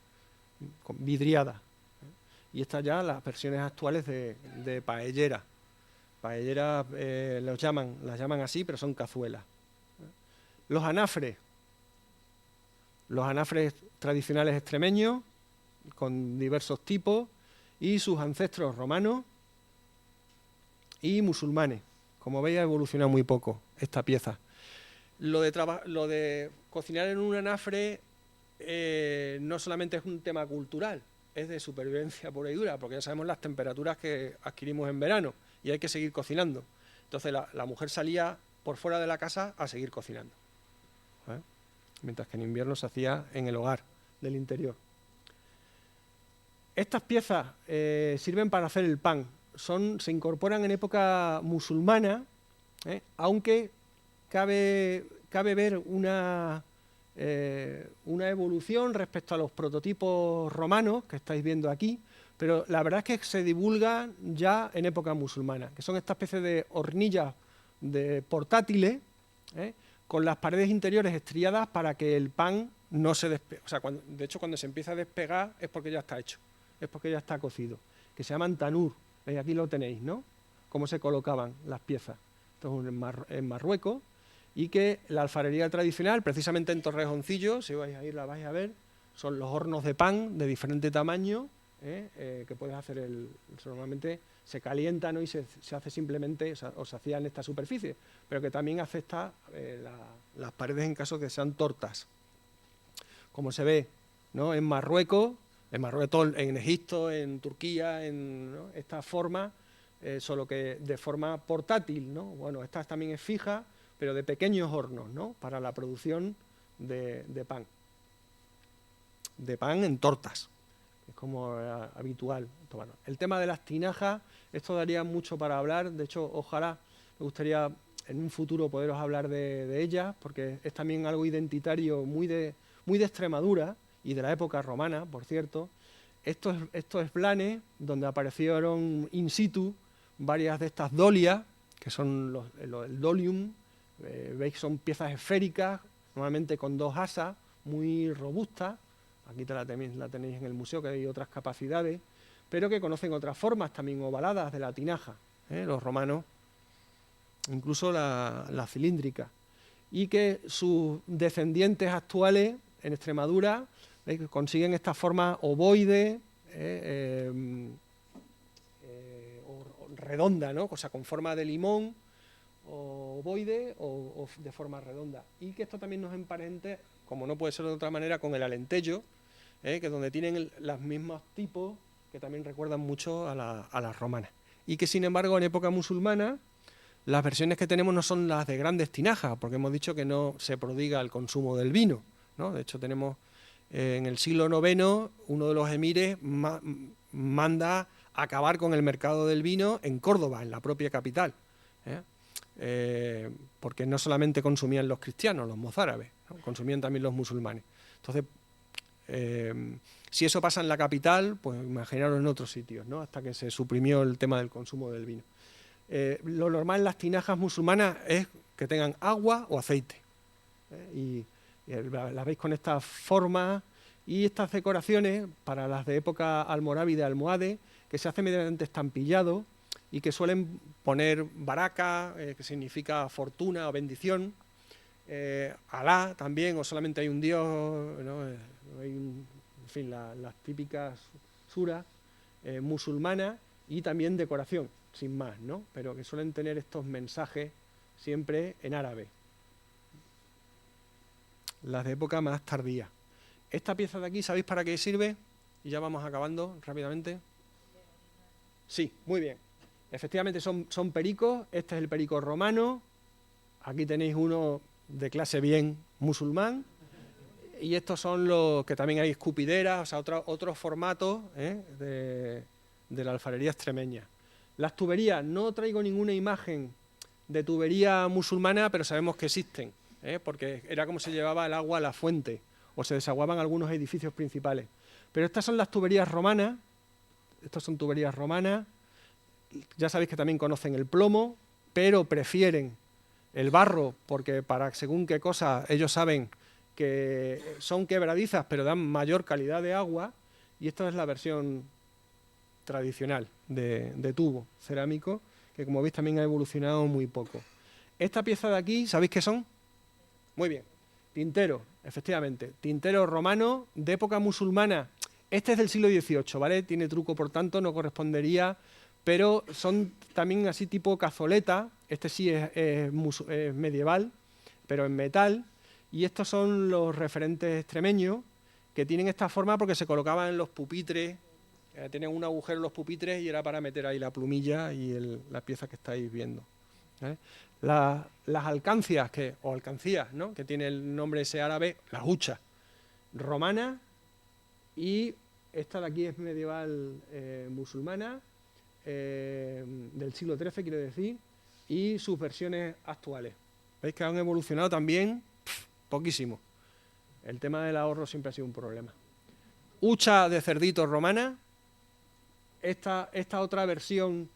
vidriada. Y estas ya las versiones actuales de paellera. Paellera las llaman así, pero son cazuelas. Los anafres. Los anafres tradicionales extremeños, con diversos tipos, y sus ancestros romanos y musulmanes. Como veis, ha evolucionado muy poco esta pieza. Lo de cocinar en un anafre no solamente es un tema cultural, es de supervivencia pura y dura, porque ya sabemos las temperaturas que adquirimos en verano y hay que seguir cocinando. Entonces la mujer salía por fuera de la casa a seguir cocinando, mientras que en invierno se hacía en el hogar del interior. Estas piezas sirven para hacer el pan. Se incorporan en época musulmana, aunque cabe ver una evolución respecto a los prototipos romanos que estáis viendo aquí, pero la verdad es que se divulgan ya en época musulmana, que son esta especie de hornillas portátiles, con las paredes interiores estriadas para que el pan no se despegue. O sea, de hecho, cuando se empieza a despegar es porque ya está hecho, es porque ya está cocido, que se llaman tanur. Aquí lo tenéis, ¿no? Cómo se colocaban las piezas. Esto es en Marruecos, y que la alfarería tradicional, precisamente en Torrejoncillo, si vais a ir la vais a ver, son los hornos de pan de diferente tamaño, que puedes hacer normalmente se calientan, ¿no? Y se hace simplemente, o se hacía en esta superficie, pero que también afecta las paredes en caso de que sean tortas. Como se ve, ¿no? En Marruecos, en Egipto, en Turquía, ¿no? Esta forma, solo que de forma portátil, ¿no? Bueno, esta también es fija, pero de pequeños hornos, ¿no? Para la producción de pan. De pan en tortas, es como habitual. Bueno, el tema de las tinajas, esto daría mucho para hablar. De hecho, ojalá, me gustaría en un futuro poderos hablar de ellas, porque es también algo identitario muy de Extremadura y de la época romana, por cierto. Estos blanes, donde aparecieron in situ varias de estas dolias, que son el dolium. Veis que son piezas esféricas, normalmente con 2 asas, muy robustas. Aquí la tenéis en el museo, que hay otras capacidades, pero que conocen otras formas también ovaladas de la tinaja, los romanos, incluso la cilíndrica. Y que sus descendientes actuales en Extremadura, ¿veis? Consiguen esta forma ovoide, o redonda, ¿no? O sea, con forma de limón, o ovoide o de forma redonda. Y que esto también nos emparente, como no puede ser de otra manera, con el alentejo, que es donde tienen los mismos tipos que también recuerdan mucho a las romanas. Y que sin embargo en época musulmana las versiones que tenemos no son las de grandes tinajas, porque hemos dicho que no se prodiga el consumo del vino, ¿no? De hecho tenemos en el siglo IX uno de los emires manda acabar con el mercado del vino en Córdoba, en la propia capital, porque no solamente consumían los cristianos, los mozárabes, ¿no? Consumían también los musulmanes. Entonces, si eso pasa en la capital, pues imaginaros en otros sitios, ¿no? Hasta que se suprimió el tema del consumo del vino. Lo normal en las tinajas musulmanas es que tengan agua o aceite. Y las veis con estas formas y estas decoraciones para las de época almorávide, almohade, que se hace mediante estampillado y que suelen poner baraka, que significa fortuna o bendición, Alá también, o solamente hay un Dios, ¿no? En fin, las típicas suras musulmanas, y también decoración, sin más, ¿no? Pero que suelen tener estos mensajes siempre en árabe. Las de época más tardía. Esta pieza de aquí, ¿sabéis para qué sirve? Y ya vamos acabando rápidamente. Sí, muy bien. Efectivamente son pericos. Este es el perico romano. Aquí tenéis uno de clase bien musulmán. Y estos son los que también hay escupideras, o sea, otros formatos de la alfarería extremeña. Las tuberías, no traigo ninguna imagen de tubería musulmana, pero sabemos que existen, porque era como se llevaba el agua a la fuente, o se desaguaban algunos edificios principales. Pero estas son las tuberías romanas, estas son tuberías romanas, ya sabéis que también conocen el plomo, pero prefieren el barro, porque para según qué cosa ellos saben que son quebradizas, pero dan mayor calidad de agua, y esta es la versión tradicional de tubo cerámico, que como veis también ha evolucionado muy poco. Esta pieza de aquí, ¿sabéis qué son? Muy bien, tintero, efectivamente, tintero romano de época musulmana. Este es del siglo XVIII, ¿vale? Tiene truco, por tanto, no correspondería, pero son también así tipo cazoleta. Este sí es medieval, pero en metal. Y estos son los referentes extremeños, que tienen esta forma porque se colocaban en los pupitres. Tienen un agujero en los pupitres y era para meter ahí la plumilla y la pieza que estáis viendo. Las alcancias, o alcancías, ¿no? Que tiene el nombre ese árabe, las huchas, romanas, y esta de aquí es medieval musulmana, del siglo XIII, quiero decir, y sus versiones actuales. ¿Veis que han evolucionado también? Poquísimo. El tema del ahorro siempre ha sido un problema. Hucha de cerdito romana. Esta otra versión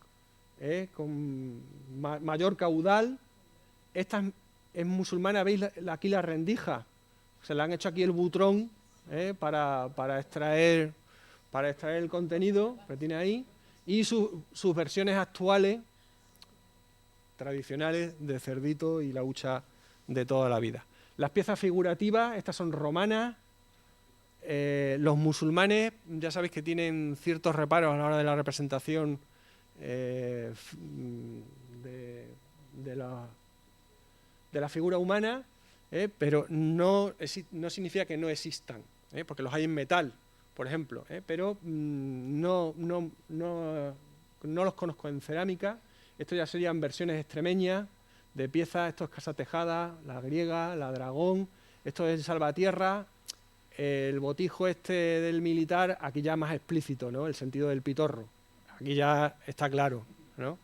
con mayor caudal. Esta es musulmana, ¿veis aquí la rendija? Se le han hecho aquí el butrón para extraer el contenido que tiene ahí. Y sus versiones actuales, tradicionales, de cerdito y la hucha de toda la vida. Las piezas figurativas, estas son romanas. Los musulmanes, ya sabéis que tienen ciertos reparos a la hora de la representación de la figura humana, pero no significa que no existan, porque los hay en metal, por ejemplo, pero no los conozco en cerámica. Esto ya serían versiones extremeñas de piezas. Esto es Casa Tejada, la griega, la dragón. Esto es Salvatierra. El botijo este del militar, aquí ya más explícito, ¿no? El sentido del pitorro. Aquí ya está claro, ¿no? O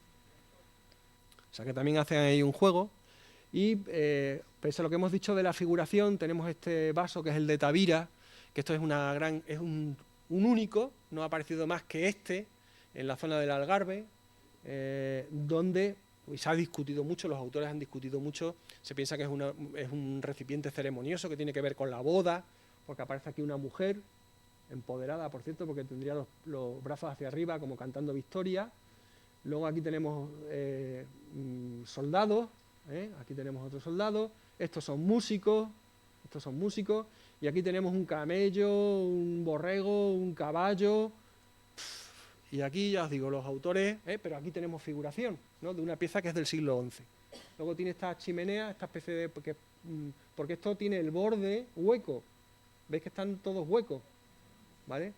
sea que también hacen ahí un juego. Y pese a lo que hemos dicho de la figuración, tenemos este vaso que es el de Tavira, que esto es un único, no ha aparecido más que este, en la zona del Algarve, donde se ha discutido mucho, los autores han discutido mucho, se piensa que es un recipiente ceremonioso que tiene que ver con la boda, porque aparece aquí una mujer, empoderada, por cierto, porque tendría los brazos hacia arriba, como cantando victoria. Luego aquí tenemos soldados, aquí tenemos otros soldados, estos son músicos, y aquí tenemos un camello, un borrego, un caballo, y aquí ya os digo, los autores, pero aquí tenemos figuración, ¿no? De una pieza que es del siglo XI. Luego tiene esta chimenea, esta especie de... porque esto tiene el borde hueco, veis que están todos huecos, ¿vale?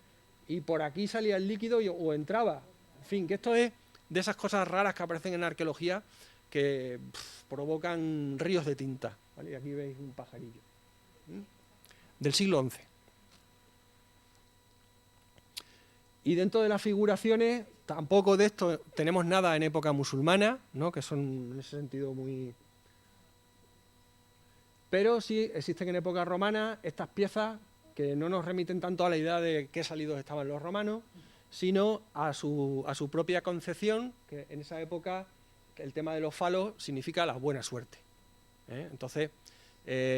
Y por aquí salía el líquido o entraba. En fin, que esto es de esas cosas raras que aparecen en arqueología que provocan ríos de tinta, ¿vale? Y aquí veis un pajarillo. Del siglo XI. Y dentro de las figuraciones, tampoco de esto tenemos nada en época musulmana, ¿no? Que son en ese sentido muy... Pero sí existen en época romana estas piezas que no nos remiten tanto a la idea de qué salidos estaban los romanos, sino a su propia concepción, que en esa época el tema de los falos significa la buena suerte. Entonces,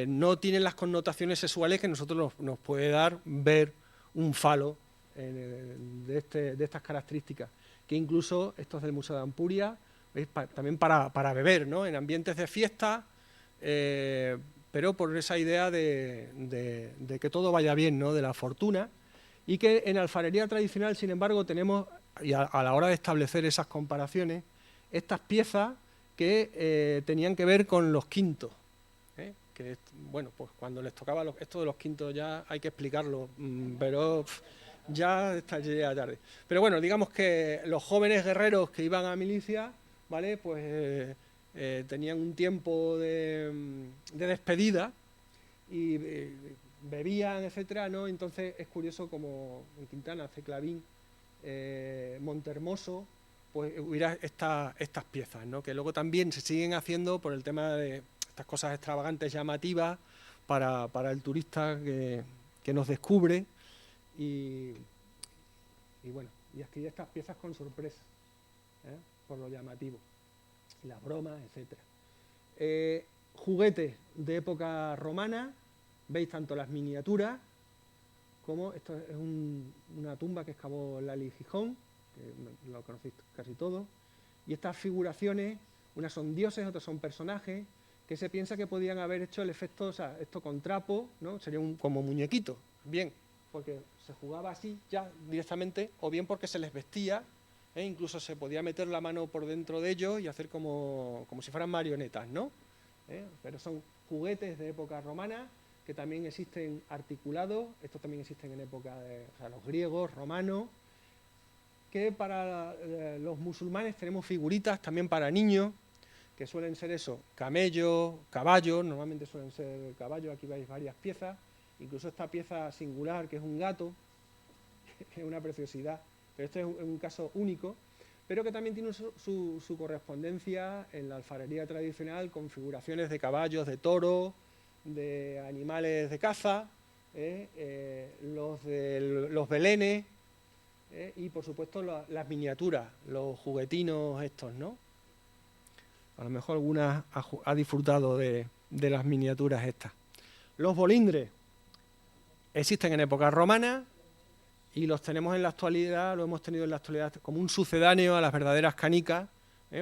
no tienen las connotaciones sexuales que nosotros nos puede dar ver un falo de estas características, que incluso estos del Museo de Ampuria, ¿veis? También para beber, ¿no? En ambientes de fiesta, pero por esa idea de que todo vaya bien, ¿no? De la fortuna, y que en alfarería tradicional, sin embargo, tenemos, y a la hora de establecer esas comparaciones, estas piezas que tenían que ver con los quintos, que, bueno, pues cuando les tocaba esto de los quintos ya hay que explicarlo, pero ya estaría tarde. Pero bueno, digamos que los jóvenes guerreros que iban a milicia, ¿vale? Pues tenían un tiempo de despedida y bebían, etcétera, ¿no? Entonces es curioso como en Quintana, Ceclavín, Montehermoso, pues hubiera estas piezas, ¿no? Que luego también se siguen haciendo por el tema de estas cosas extravagantes, llamativas, para el turista que nos descubre y bueno, y escribir estas piezas con sorpresa, por lo llamativo, y las bromas, etcétera. Juguetes de época romana, veis tanto las miniaturas como esto es una tumba que excavó Lali Gijón, que lo conocéis casi todos, y estas figuraciones, unas son dioses, otras son personajes, que se piensa que podían haber hecho el efecto, o sea, esto con trapo, ¿no? Sería como muñequito, bien, porque se jugaba así ya directamente, o bien porque se les vestía, incluso se podía meter la mano por dentro de ellos y hacer como si fueran marionetas, ¿no? Pero son juguetes de época romana, que también existen articulados, estos también existen en época de los griegos, romanos, que para los musulmanes tenemos figuritas también para niños, que suelen ser eso, camellos, caballos, normalmente suelen ser caballos, aquí veis varias piezas, incluso esta pieza singular que es un gato, que es una preciosidad, pero este es un caso único, pero que también tiene su correspondencia en la alfarería tradicional con figuraciones de caballos, de toros, de animales de caza, los belenes y por supuesto las miniaturas, los juguetinos estos, ¿no? A lo mejor alguna ha disfrutado de las miniaturas estas. Los bolindres existen en época romana y los tenemos en la actualidad, lo hemos tenido en la actualidad como un sucedáneo a las verdaderas canicas,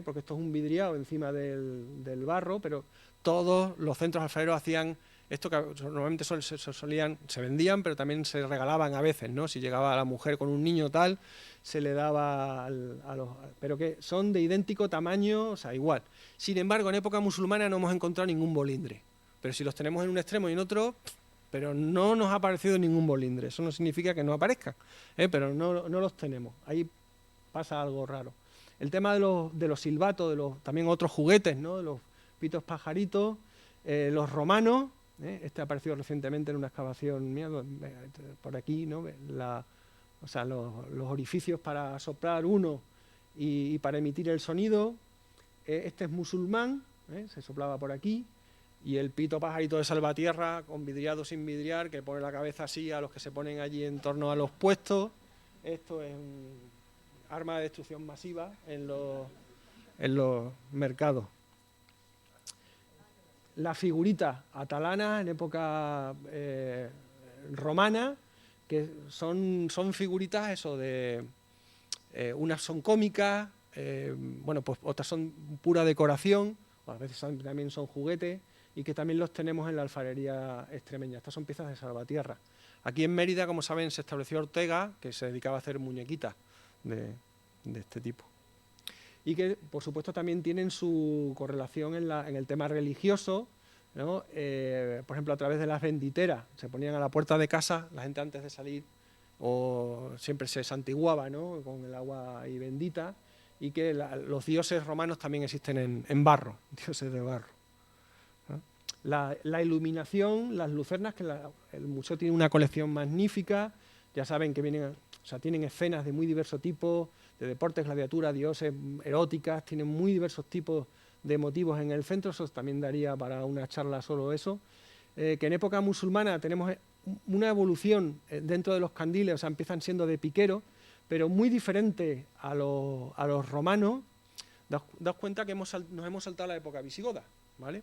porque esto es un vidriado encima del barro, pero todos los centros alfareros hacían esto que normalmente se vendían, pero también se regalaban a veces, ¿no? Si llegaba la mujer con un niño tal, se le daba pero que son de idéntico tamaño, o sea, igual. Sin embargo, en época musulmana no hemos encontrado ningún bolindre, pero si los tenemos en un extremo y en otro, pero no nos ha aparecido ningún bolindre. Eso no significa que no aparezcan, pero no los tenemos. Ahí pasa algo raro. El tema de los silbatos, también otros juguetes, ¿no? De los pitos pajaritos, los romanos, este ha aparecido recientemente en una excavación mía, por aquí, ¿no? O sea, los orificios para soplar uno y para emitir el sonido. Este es musulmán, se soplaba por aquí. Y el pito pajarito de salvatierra, con vidriado sin vidriar, que pone la cabeza así a los que se ponen allí en torno a los puestos. Esto es un arma de destrucción masiva en los mercados. Las figuritas atalanas en época romana, que son figuritas eso de... unas son cómicas, bueno, pues otras son pura decoración, o a veces también son juguetes, y que también los tenemos en la alfarería extremeña. Estas son piezas de salvatierra. Aquí en Mérida, como saben, se estableció Ortega, que se dedicaba a hacer muñequitas de este tipo. Y que, por supuesto, también tienen su correlación en el tema religioso, ¿no? Por ejemplo, a través de las benditeras. Se ponían a la puerta de casa, la gente antes de salir, o siempre se santiguaba, ¿no? Con el agua ahí bendita, y que los dioses romanos también existen en barro, dioses de barro. La iluminación, las lucernas, que el museo tiene una colección magnífica, ya saben que tienen escenas de muy diverso tipo, de deportes, gladiaturas, dioses, eróticas, tienen muy diversos tipos de motivos en el centro, eso también daría para una charla solo eso. Que en época musulmana tenemos una evolución dentro de los candiles, o sea, empiezan siendo de piquero, pero muy diferente a los romanos. Daos cuenta que nos hemos saltado la época visigoda, ¿vale?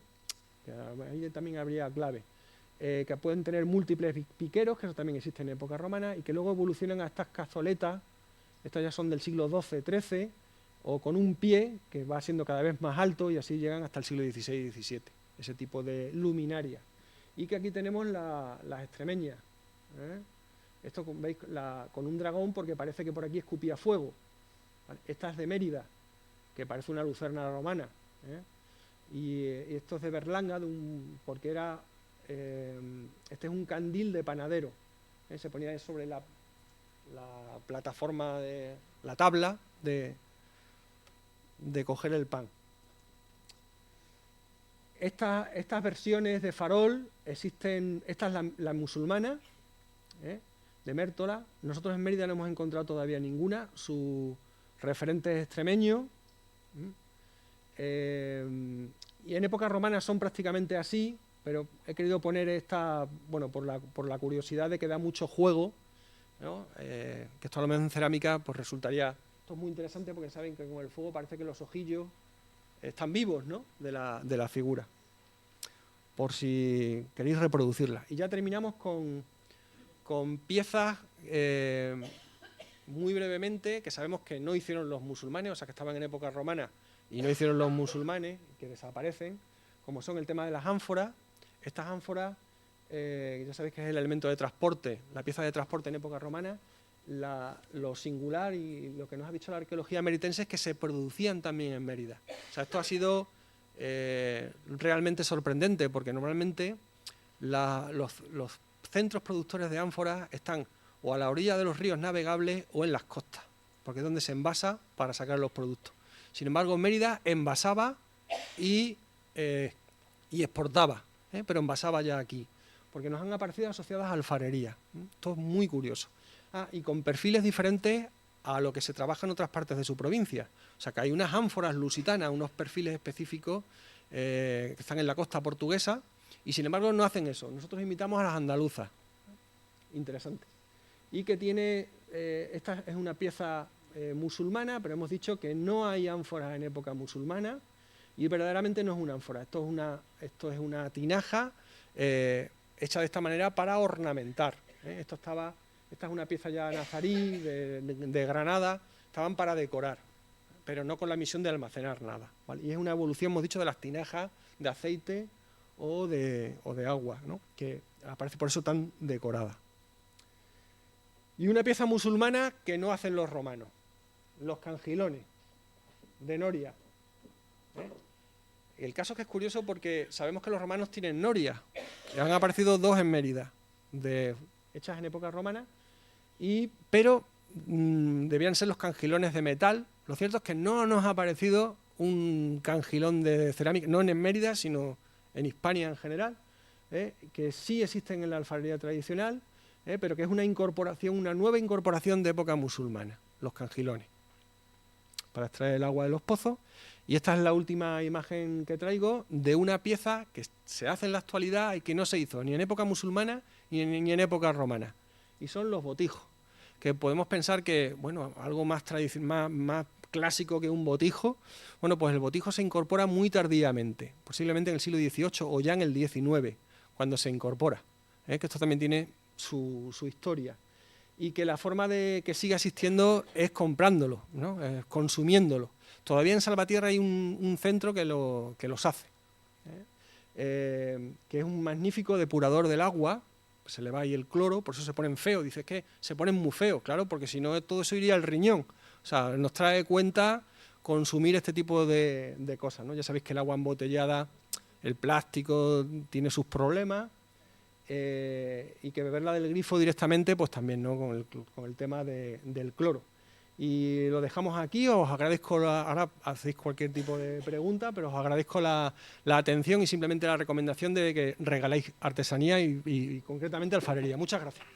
Que ahí también habría clave. Que pueden tener múltiples piqueros, que eso también existe en época romana, y que luego evolucionan a estas cazoletas, estas ya son del siglo XII-XIII, o con un pie que va siendo cada vez más alto y así llegan hasta el siglo XVI y XVII, ese tipo de luminaria. Y que aquí tenemos las extremeñas. Esto veis con un dragón porque parece que por aquí escupía fuego. ¿Vale? Esta es de Mérida, que parece una lucerna romana. Y esto es de Berlanga, porque era... este es un candil de panadero. Se ponía sobre la plataforma, de la tabla de coger el pan. Estas versiones de farol existen, esta es la musulmana, de Mértola. Nosotros en Mérida no hemos encontrado todavía ninguna. Su referente es extremeño. Y en época romana son prácticamente así, pero he querido poner esta, bueno, por la curiosidad de que da mucho juego, ¿no? Que esto a lo mejor en cerámica pues resultaría... Esto es muy interesante porque saben que con el fuego parece que los ojillos están vivos, ¿no? de la figura, por si queréis reproducirla. Y ya terminamos con piezas muy brevemente, que sabemos que no hicieron los musulmanes, o sea que estaban en época romana y no hicieron los musulmanes, que desaparecen, como son el tema de las ánforas. Estas ánforas, ya sabéis que es el elemento de transporte, la pieza de transporte en época romana. Lo singular y lo que nos ha dicho la arqueología meritense es que se producían también en Mérida. O sea, esto ha sido realmente sorprendente, porque normalmente los centros productores de ánforas están o a la orilla de los ríos navegables o en las costas, porque es donde se envasa para sacar los productos. Sin embargo, Mérida envasaba y exportaba, pero envasaba ya aquí, porque nos han aparecido asociadas a alfarería. Esto es muy curioso. Y con perfiles diferentes a lo que se trabaja en otras partes de su provincia. O sea, que hay unas ánforas lusitanas, unos perfiles específicos que están en la costa portuguesa, y sin embargo no hacen eso. Nosotros imitamos a las andaluzas. Interesante. Y que tiene, esta es una pieza musulmana, pero hemos dicho que no hay ánforas en época musulmana, y verdaderamente no es una ánfora. Esto es una tinaja hecha de esta manera para ornamentar. Esta es una pieza ya nazarí, de Granada, estaban para decorar, pero no con la misión de almacenar nada, ¿vale? Y es una evolución, hemos dicho, de las tinajas de aceite o de agua, ¿no? Que aparece por eso tan decorada. Y una pieza musulmana que no hacen los romanos, los cangilones de noria. El caso es que es curioso porque sabemos que los romanos tienen norias, y han aparecido dos en Mérida, hechas en época romana, pero debían ser los cangilones de metal. Lo cierto es que no nos ha aparecido un cangilón de cerámica, no en Mérida, sino en Hispania en general, que sí existen en la alfarería tradicional, pero que es una nueva incorporación de época musulmana, los cangilones, para extraer el agua de los pozos. Y esta es la última imagen que traigo de una pieza que se hace en la actualidad y que no se hizo ni en época musulmana ni en época romana. Y son los botijos, que podemos pensar que, bueno, algo más tradicional, más clásico que un botijo. Bueno, pues el botijo se incorpora muy tardíamente, posiblemente en el siglo XVIII o ya en el XIX, cuando se incorpora, que esto también tiene su historia. Y que la forma de que siga existiendo es comprándolo, ¿no? Consumiéndolo. Todavía en Salvatierra hay un centro que los hace, que es un magnífico depurador del agua. Se le va ahí el cloro, por eso se ponen feos. Dice que se ponen muy feos, claro, porque si no todo eso iría al riñón. O sea, nos trae cuenta consumir este tipo de cosas, ¿no? Ya sabéis que el agua embotellada, el plástico tiene sus problemas, y que beberla del grifo directamente, pues también, ¿no? Con el tema del cloro. Y lo dejamos aquí. Os agradezco, ahora hacéis cualquier tipo de pregunta, pero os agradezco la atención y simplemente la recomendación de que regaléis artesanía y concretamente alfarería. Muchas gracias.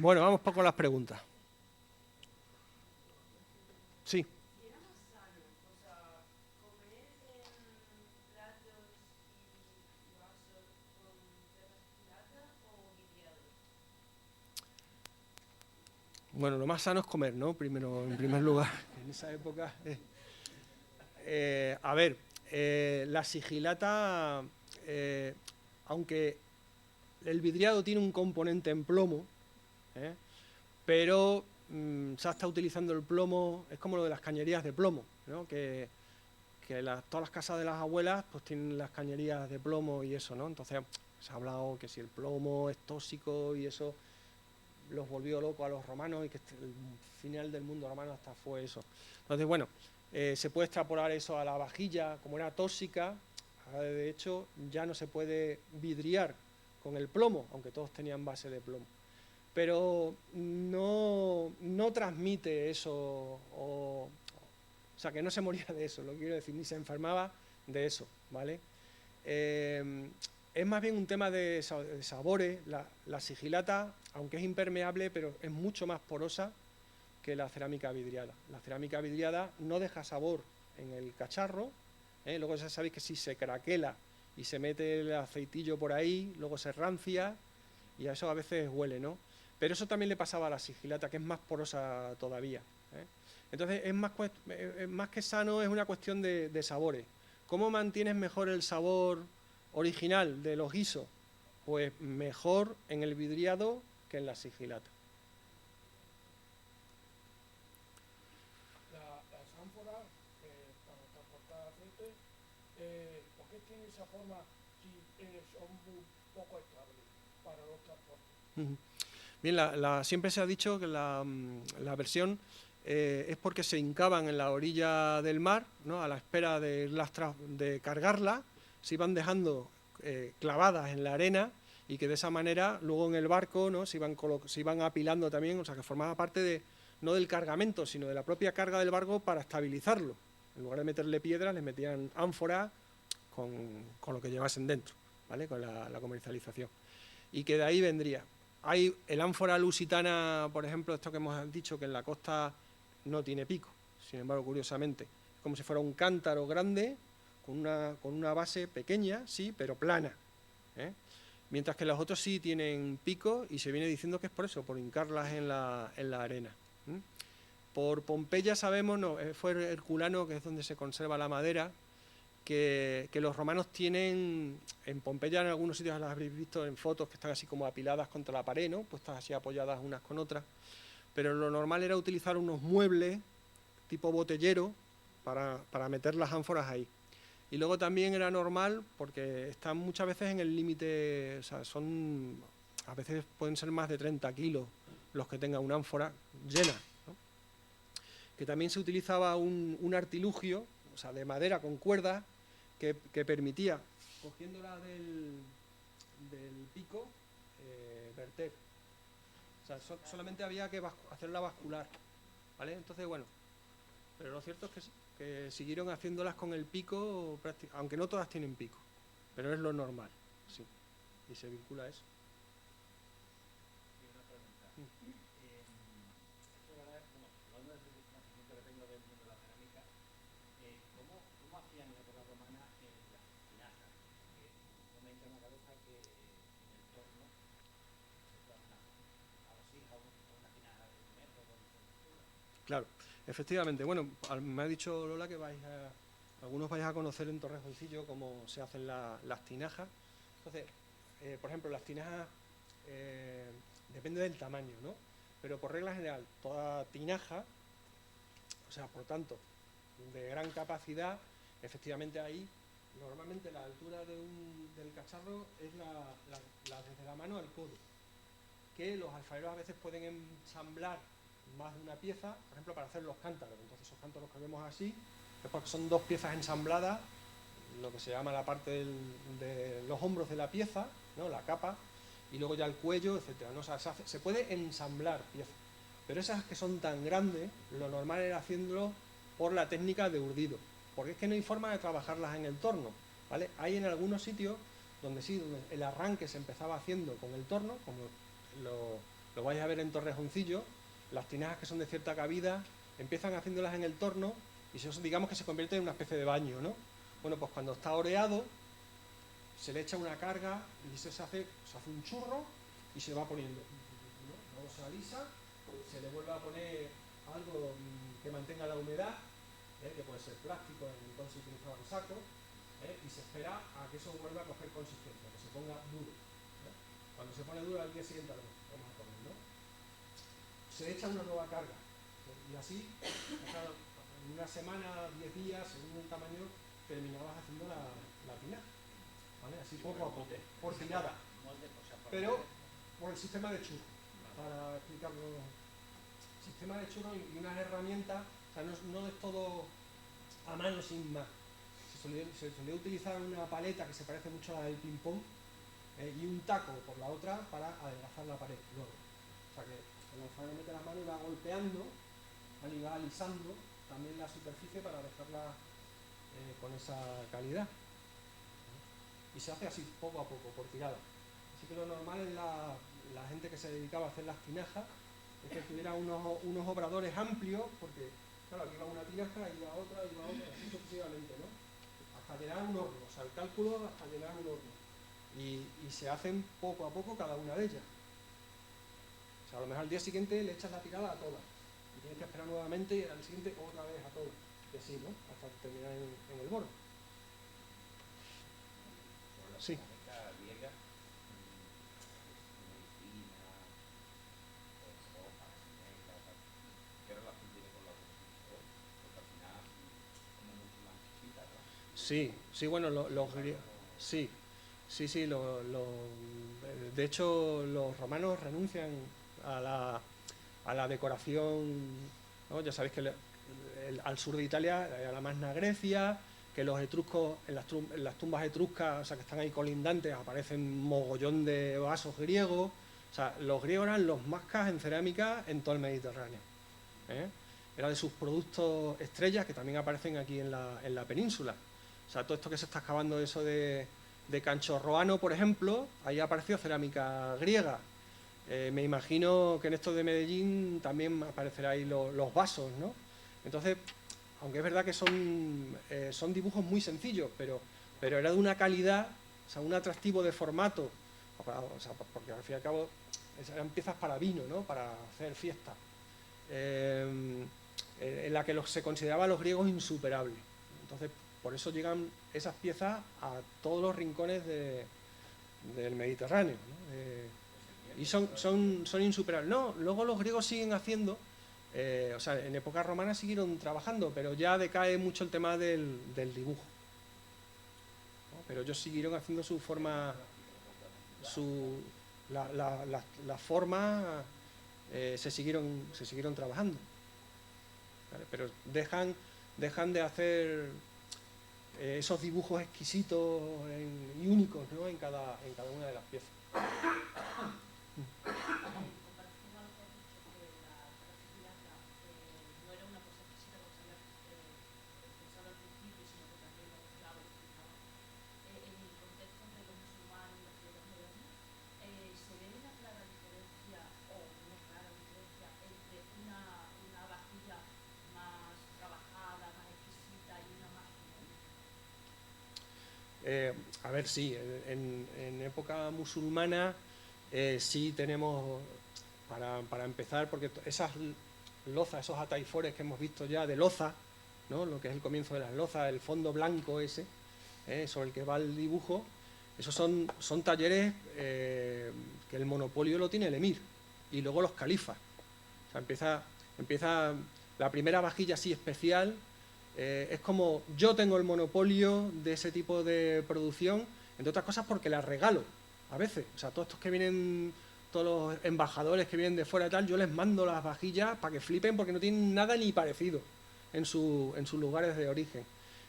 Bueno, vamos poco a las preguntas. Sí. Bueno, lo más sano es comer, ¿no? Primero, en primer lugar, en esa época. A ver, la sigilata, aunque el vidriado tiene un componente en plomo, pero se está utilizando el plomo, es como lo de las cañerías de plomo, ¿no? Que todas las casas de las abuelas pues tienen las cañerías de plomo y eso, ¿no? Entonces se ha hablado que si el plomo es tóxico y eso los volvió locos a los romanos y que el final del mundo romano hasta fue eso. Entonces, bueno, se puede extrapolar eso a la vajilla, como era tóxica, de hecho ya no se puede vidriar con el plomo, aunque todos tenían base de plomo. Pero no transmite eso, o sea, que no se moría de eso, lo que quiero decir, ni se enfermaba de eso, ¿vale? Es más bien un tema de sabores. La sigilata, aunque es impermeable, pero es mucho más porosa que la cerámica vidriada. La cerámica vidriada no deja sabor en el cacharro, luego ya sabéis que si se craquela y se mete el aceitillo por ahí, luego se rancia y a eso a veces huele, ¿no? Pero eso también le pasaba a la sigilata, que es más porosa todavía. Entonces, es más que sano, es una cuestión de sabores. ¿Cómo mantienes mejor el sabor original de los guisos? Pues mejor en el vidriado que en la sigilata. Las ánforas para transportar aceite, ¿por qué tienen esa forma si son muy poco estables para los transportes? Bien, siempre se ha dicho que la versión es porque se hincaban en la orilla del mar, ¿no? A la espera de cargarla, se iban dejando clavadas en la arena y que de esa manera luego en el barco, ¿no? se iban apilando también, o sea que formaba parte no del cargamento, sino de la propia carga del barco para estabilizarlo. En lugar de meterle piedras, les metían ánforas con lo que llevasen dentro, ¿vale? Con la comercialización. Y que de ahí vendría. Hay el ánfora lusitana, por ejemplo, esto que hemos dicho, que en la costa no tiene pico, sin embargo, curiosamente, es como si fuera un cántaro grande con una base pequeña, sí, pero plana. Mientras que los otros sí tienen pico y se viene diciendo que es por eso, por hincarlas en la arena. Por Pompeya sabemos, no, fue Herculano, que es donde se conserva la madera, que los romanos tienen, en Pompeya en algunos sitios las habréis visto en fotos que están así como apiladas contra la pared, ¿no? Puestas así apoyadas unas con otras, pero lo normal era utilizar unos muebles tipo botellero para meter las ánforas ahí. Y luego también era normal, porque están muchas veces en el límite, o sea, a veces pueden ser más de 30 kilos los que tengan una ánfora llena, ¿no? Que también se utilizaba un artilugio, o sea, de madera con cuerdas, que permitía, cogiéndola del pico, verter. O sea, solamente había que hacerla bascular, ¿vale? Entonces, bueno, pero lo cierto es que sí, que siguieron haciéndolas con el pico, aunque no todas tienen pico, pero es lo normal, sí, y se vincula a eso. Y una pregunta. Esto, ¿verdad? Bueno, hablando del conocimiento que tengo del mundo de la cerámica, ¿cómo hacían en la época romana las tinajas? No me entra en la cabeza que en el torno se puedan a vasijas, una tinaja de un metro con textura. Claro, efectivamente. Bueno, me ha dicho Lola que algunos vais a conocer en Torrejoncillo cómo se hacen las tinajas. Entonces, por ejemplo, las tinajas depende del tamaño, ¿no? Pero por regla general, toda tinaja, o sea, por tanto, de gran capacidad, efectivamente ahí, normalmente la altura del cacharro es desde la mano al codo, que los alfareros a veces pueden ensamblar más de una pieza, por ejemplo, para hacer los cántaros. Entonces, esos cántaros que vemos así es porque son dos piezas ensambladas, lo que se llama la parte de los hombros de la pieza, ¿no? La capa, y luego ya el cuello, etcétera, ¿no? O sea, se puede ensamblar piezas, pero esas que son tan grandes, lo normal era haciéndolo por la técnica de urdido, porque es que no hay forma de trabajarlas en el torno, ¿vale? Hay en algunos sitios donde sí, donde el arranque se empezaba haciendo con el torno, como lo lo vais a ver en Torrejoncillo, las tinajas que son de cierta cabida, empiezan haciéndolas en el torno y digamos que se convierte en una especie de baño, ¿no? Bueno, pues cuando está oreado, se le echa una carga y se hace un churro y se va poniendo, ¿no? Luego se alisa, se le vuelve a poner algo que mantenga la humedad, que puede ser plástico, entonces se utilizaban sacos, y se espera a que eso vuelva a coger consistencia, que se ponga duro. Cuando se pone duro, al día siguiente vamos a comer, ¿no? Se echa una nueva carga, y así, en una semana, 10 días, según el tamaño, terminabas haciendo la tinaja, ¿vale? Así poco a poco, por tirada, pero por el sistema de churro, para explicarlo. Sistema de churro y unas herramientas, o sea, no es todo a mano sin más. Se solía utilizar una paleta que se parece mucho a la del ping-pong, y un taco por la otra para adelgazar la pared luego. O sea que el alfarero mete la mano y va golpeando, y va alisando también la superficie para dejarla con esa calidad. Y se hace así, poco a poco, por tirada. Así que lo normal es la gente que se dedicaba a hacer las tinajas es que tuviera unos obradores amplios, porque claro, aquí va una tinaja, ahí va otra, así sucesivamente, ¿no? Hasta llenar un horno, o sea, el cálculo hasta llenar un horno. Y se hacen poco a poco cada una de ellas. O sea, a lo mejor al día siguiente le echas la tirada a todas. Y tienes que esperar nuevamente y al siguiente otra vez a todas. Y así, ¿no? Hasta terminar en el borde. Sí. Sí, bueno, los griegos, sí, de hecho los romanos renuncian a la decoración, ¿no? Ya sabéis que al sur de Italia, a la Magna Grecia, que los etruscos, en las tumbas etruscas, o sea, que están ahí colindantes, aparecen mogollón de vasos griegos. O sea, los griegos eran los mascas en cerámica en todo el Mediterráneo, Era de sus productos estrellas que también aparecen aquí en la península. O sea, todo esto que se está excavando, eso de Canchorroano, por ejemplo, ahí apareció cerámica griega. Me imagino que en esto de Medellín también aparecerán ahí los vasos, ¿no? Entonces, aunque es verdad que son dibujos muy sencillos, pero era de una calidad, o sea, un atractivo de formato, o sea, porque al fin y al cabo eran piezas para vino, ¿no? Para hacer fiesta, en la que se consideraba a los griegos insuperables. Entonces, por eso llegan esas piezas a todos los rincones del Mediterráneo, ¿no? Y son insuperables. No, luego los griegos siguen haciendo, o sea, en época romana siguieron trabajando, pero ya decae mucho el tema del dibujo, ¿no? Pero ellos siguieron haciendo su forma, la forma, se siguieron trabajando, ¿vale? Pero dejan de hacer esos dibujos exquisitos y únicos, ¿no? en cada una de las piezas. A ver, sí, en época musulmana sí tenemos, para empezar, porque esas lozas, esos ataifores que hemos visto ya de loza, ¿no? Lo que es el comienzo de las lozas, el fondo blanco ese, sobre el que va el dibujo, esos son talleres que el monopolio lo tiene el emir, y luego los califas. O sea, empieza la primera vajilla así especial. Es como yo tengo el monopolio de ese tipo de producción, entre otras cosas porque la regalo a veces. O sea, todos estos que vienen, todos los embajadores que vienen de fuera y tal, yo les mando las vajillas para que flipen porque no tienen nada ni parecido en sus lugares de origen.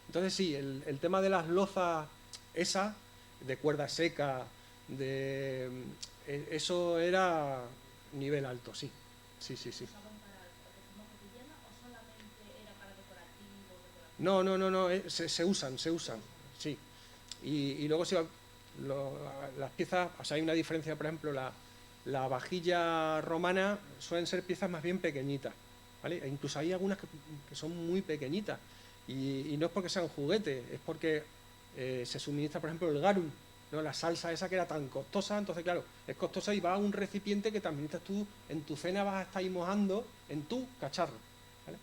Entonces sí, el tema de las lozas esas, de cuerda seca, eso era nivel alto, sí. Sí. No, se usan, sí. Y luego las piezas, o sea, hay una diferencia, por ejemplo, la vajilla romana suelen ser piezas más bien pequeñitas, ¿vale? E incluso hay algunas que son muy pequeñitas, y no es porque sean juguetes, es porque se suministra, por ejemplo, el garum, ¿no? La salsa esa que era tan costosa, entonces claro, es costosa y va a un recipiente que te administras tú, en tu cena vas a estar ahí mojando en tu cacharro, ¿vale?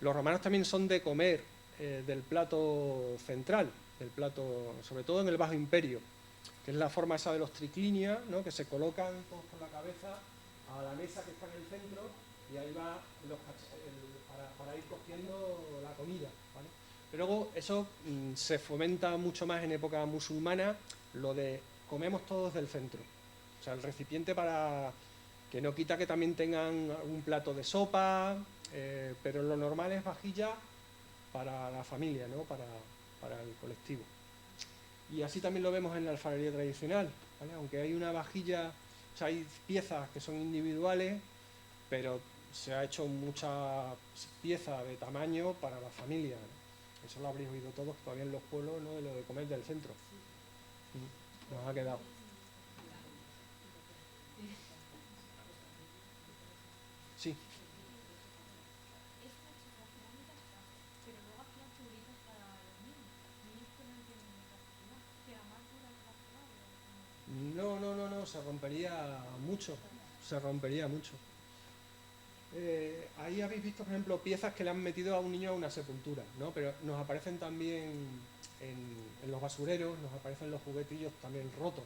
Los romanos también son de comer del plato central, del plato, sobre todo en el Bajo Imperio, que es la forma esa de los triclinias, ¿no? Que se colocan todos con la cabeza a la mesa que está en el centro, y ahí va para ir cogiendo la comida, ¿vale? Pero luego eso se fomenta mucho más en época musulmana, lo de comemos todos del centro. O sea, el recipiente, para que no quita que también tengan un plato de sopa, pero lo normal es vajilla para la familia, ¿no? Para el colectivo. Y así también lo vemos en la alfarería tradicional, ¿vale? Aunque hay una vajilla, o sea, hay piezas que son individuales, pero se ha hecho mucha pieza de tamaño para la familia, ¿no? Eso lo habréis oído todos todavía en los pueblos, ¿no? De lo de comer del centro. Nos ha quedado. Sí. No, se rompería mucho, se rompería mucho. Ahí habéis visto, por ejemplo, piezas que le han metido a un niño a una sepultura, ¿no? Pero nos aparecen también en los basureros, nos aparecen los juguetillos también rotos.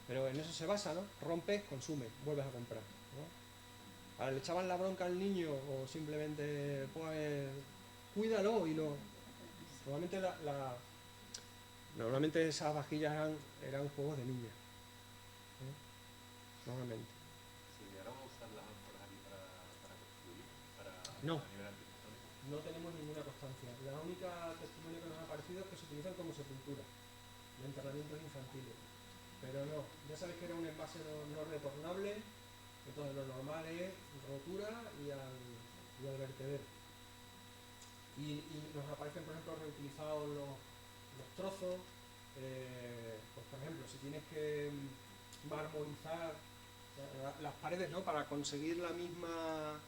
Pero en eso se basa, ¿no? Rompes, consumes, vuelves a comprar, ¿no? Ahora, ¿le echaban la bronca al niño o simplemente, pues, cuídalo y lo... Normalmente, normalmente esas vajillas eran juegos de niños, ¿eh? Normalmente. ¿Se llegaron a usar las ánforas aquí para construir? No. A nivel arquitectónico. No tenemos ninguna constancia. La única testimonio que nos ha aparecido es que se utilizan como sepultura, de enterramientos infantiles. Pero no, ya sabéis que era un envase no retornable, entonces lo normal es rotura y al vertedero. Y nos aparecen, por ejemplo, reutilizados los trozos. Pues, por ejemplo, si tienes que marmorizar las paredes, ¿no? Para conseguir la misma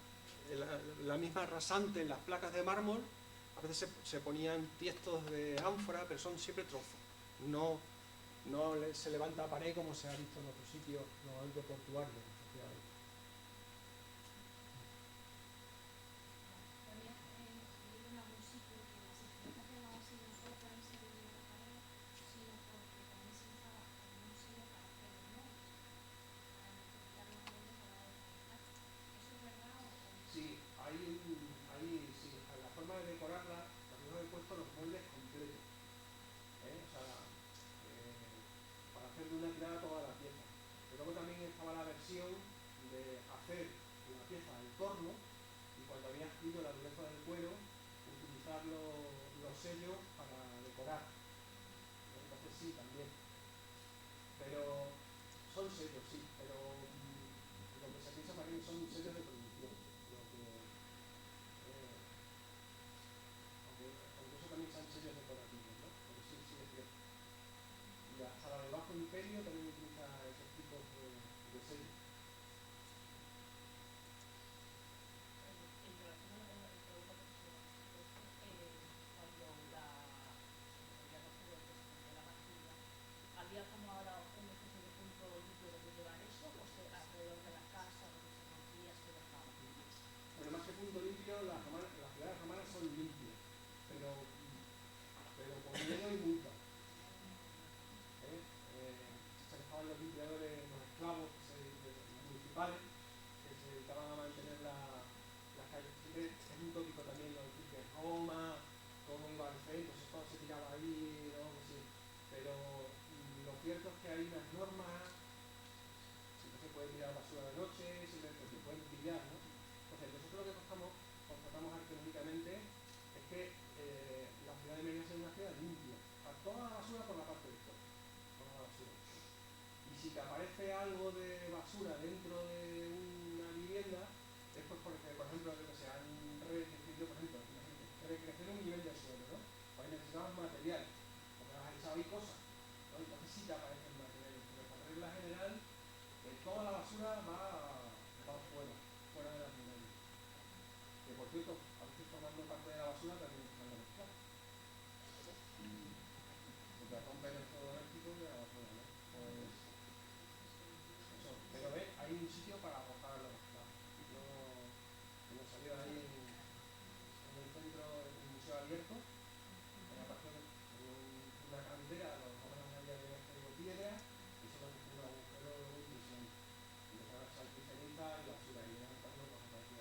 rasante en las placas de mármol, a veces se ponían tiestos de ánfora, pero son siempre trozos. No se levanta pared como se ha visto en otros sitios, normalmente portuarios, efectivamente. Sí, sí, la forma de decorarla, también os he puesto los moldes completos, o sea, para hacer de una tirada toda la pieza. Pero luego también estaba la versión de hacer la pieza del torno, y cuando había escrito la dureza del cuero, utilizar los sellos para decorar. Entonces sí, también. Pero son sellos, sí, pero lo que se piensa más bien son sellos de producción. Aunque eso también son sellos decorativos, ¿no? Pero sí es cierto. Y hasta la del Bajo Imperio también utiliza esos tipos de sellos. ¿Había como ahora una especie de punto limpio donde llevar eso o alrededor de la casa donde se rompía se dejaba? Bueno, más que punto limpio, las ciudades romanas son limpias, pero con miedo y multa. Se dejaban los limpiadores, los esclavos municipales, que se dedicaban a mantener las calles. Siempre es un tópico también lo de Roma, cómo iba al centro, todo se tiraba ahí, ¿no? Sí. Pero lo cierto es que hay unas normas, siempre se puede tirar basura de noche, siempre se pueden pillar, ¿no? Entonces, nosotros lo que constatamos arqueológicamente es que la ciudad de Mérida es una ciudad limpia. O sea, toda la basura por la parte de esto. Toda la basura. Y si te aparece algo de basura dentro de una vivienda, es pues porque, por ejemplo, que se han redefinido, por ejemplo, recreación un nivel de suelo, ¿no? Pues necesitamos material, porque has echado ahí cosas, ¿no? Entonces sí te aparecen materiales, pero por regla general, toda la basura basura va fuera de las minerías. Que por cierto, a veces formando parte de la basura también están los mezclados. Porque rompen el fuego eléctrico de la basura, ¿no? Pues eso. Pero hay un sitio para arrojar los mezclados. Yo hemos salido ahí en el centro, en un museo abierto, en la parte de una cantera, los romanos habían extraído piedra y solo han hecho un agujero de inclusión. Y los ahora salta y ceniza y basura, y llegan cuando cosas así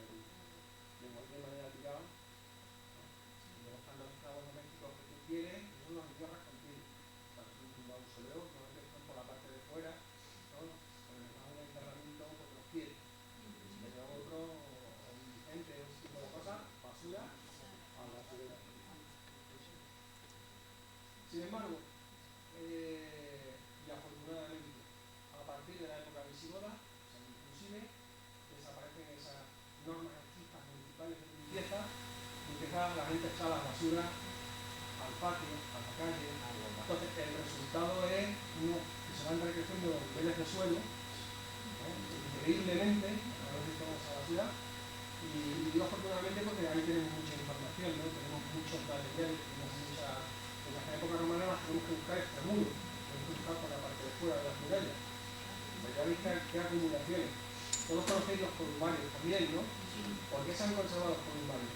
de cualquier manera tiraban. Y luego están los esclavos domésticos que tú quieres, y eso los entierras contigo. O sea, es un mausoleo, normalmente están por la parte de fuera, ¿no? Pero les das un enterramiento porque los quieres. Si le da otro, o indigente, ese tipo de cosas, basura, a la basura. Sin embargo, y afortunadamente, a partir de la época visigoda, o sea, inclusive, desaparecen esas normas estrictas municipales de limpieza y empieza la gente a echar las basuras al patio, a la calle. Entonces, el resultado es que se van recreciendo los niveles de suelo, increíblemente, a veces toda esa basura. Y digo afortunadamente porque ahí tenemos mucha información, ¿no? Tenemos muchos materiales, tenemos mucha... En la época romana las tenemos que buscar extramuros, tenemos que buscar por la parte de fuera de las murallas. Pues ya veis qué acumulaciones. Todos conocéis los columbarios también, ¿no? ¿Por qué se han conservado los columbarios?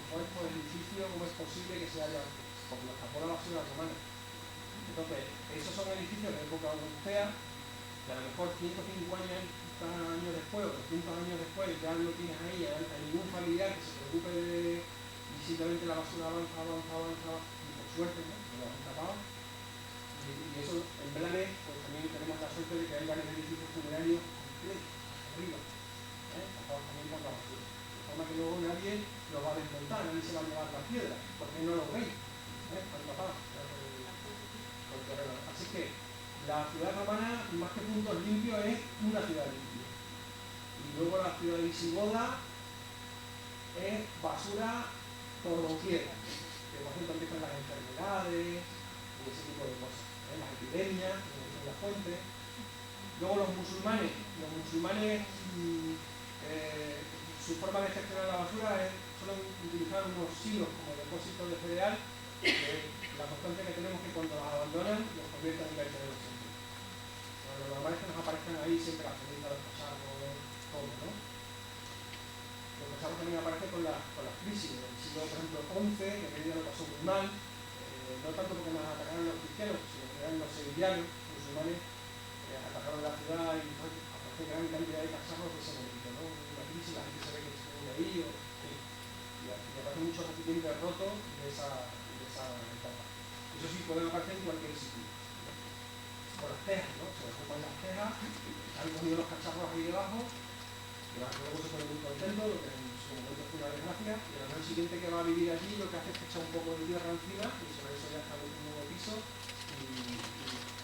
Por estos edificios, ¿cómo es posible que se haya...? Porque los tapó la basura romana. Entonces, esos son edificios de época europea, que a lo mejor 150 años después o 200 años después ya lo tienes ahí, hay ningún familiar que se preocupe de... Y simplemente la basura avanza, y por suerte, ¿no? Que lo han tapado. Y eso, en Blanes, pues también tenemos la suerte de que hay varios edificios funerarios completos, arriba, tapados también por la basura. De forma que luego nadie los va a desmontar, nadie se va a llevar la piedra, porque no los veis, están tapados. Así que la ciudad romana, más que puntos limpios, es una ciudad limpia. Y luego la ciudad visigoda es basura por doquier, que por cierto empiezan las enfermedades y ese tipo de cosas, las epidemias, en las fuentes. Luego los musulmanes su forma de gestionar la basura es suelen utilizar unos silos como depósitos de cereal, la constante que tenemos que cuando los abandonan los convierten en vertederos siempre. Lo normal es que nos aparezcan ahí siempre las cenizas, los cacharros, todo, ¿no? Los cacharros también aparecen con las crisis. En el siglo, por ejemplo, XI, que Medina lo pasó muy mal, no tanto porque nos atacaron los cristianos, sino que eran los sevillanos, musulmanes, atacaron la ciudad y aparece gran cantidad de cacharros de ese momento, ¿no? Una crisis, la gente se ve que se pone ahí, y aparecen muchos recipientes rotos de esa etapa. Eso sí, pueden aparecer en cualquier sitio. Por las tejas, ¿no? Se ocupan las tejas, han cogido los cacharros ahí debajo, y luego se pone muy contento, lo que en su momento fue una desgracia, y el año siguiente que va a vivir allí lo que hace es echar un poco de tierra encima, y sobre eso ya establece un nuevo piso, y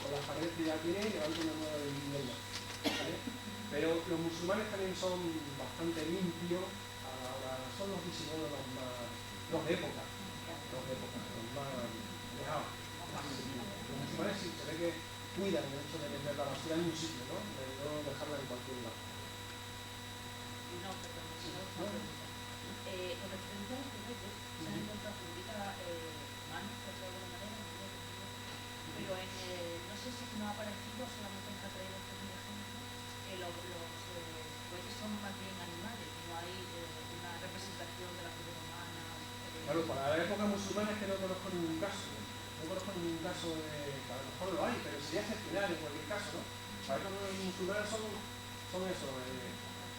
con las paredes que ya tiene, levanta una nueva vivienda. ¿Vale? Pero los musulmanes también son bastante limpios, ahora son los visigodos los de época, los más alejados. Los musulmanes sí, se ve que cuidan el hecho de meter la basura en un sitio, ¿no? De no dejarla en cualquier lado. No, perdón, una pregunta. Con referencia a los juguetes, se han encontrado figuritas humanas, por decirlo de alguna manera, pero no sé si no ha aparecido solamente en traído estos ejemplos, los juguetes son más bien animales, no hay una representación de la figura humana. Claro, para la época musulmana es que no conozco ningún caso. No conozco ningún caso que a lo mejor lo hay, pero sería excepcional en cualquier caso, ¿no? Para eso los musulmanes son eso,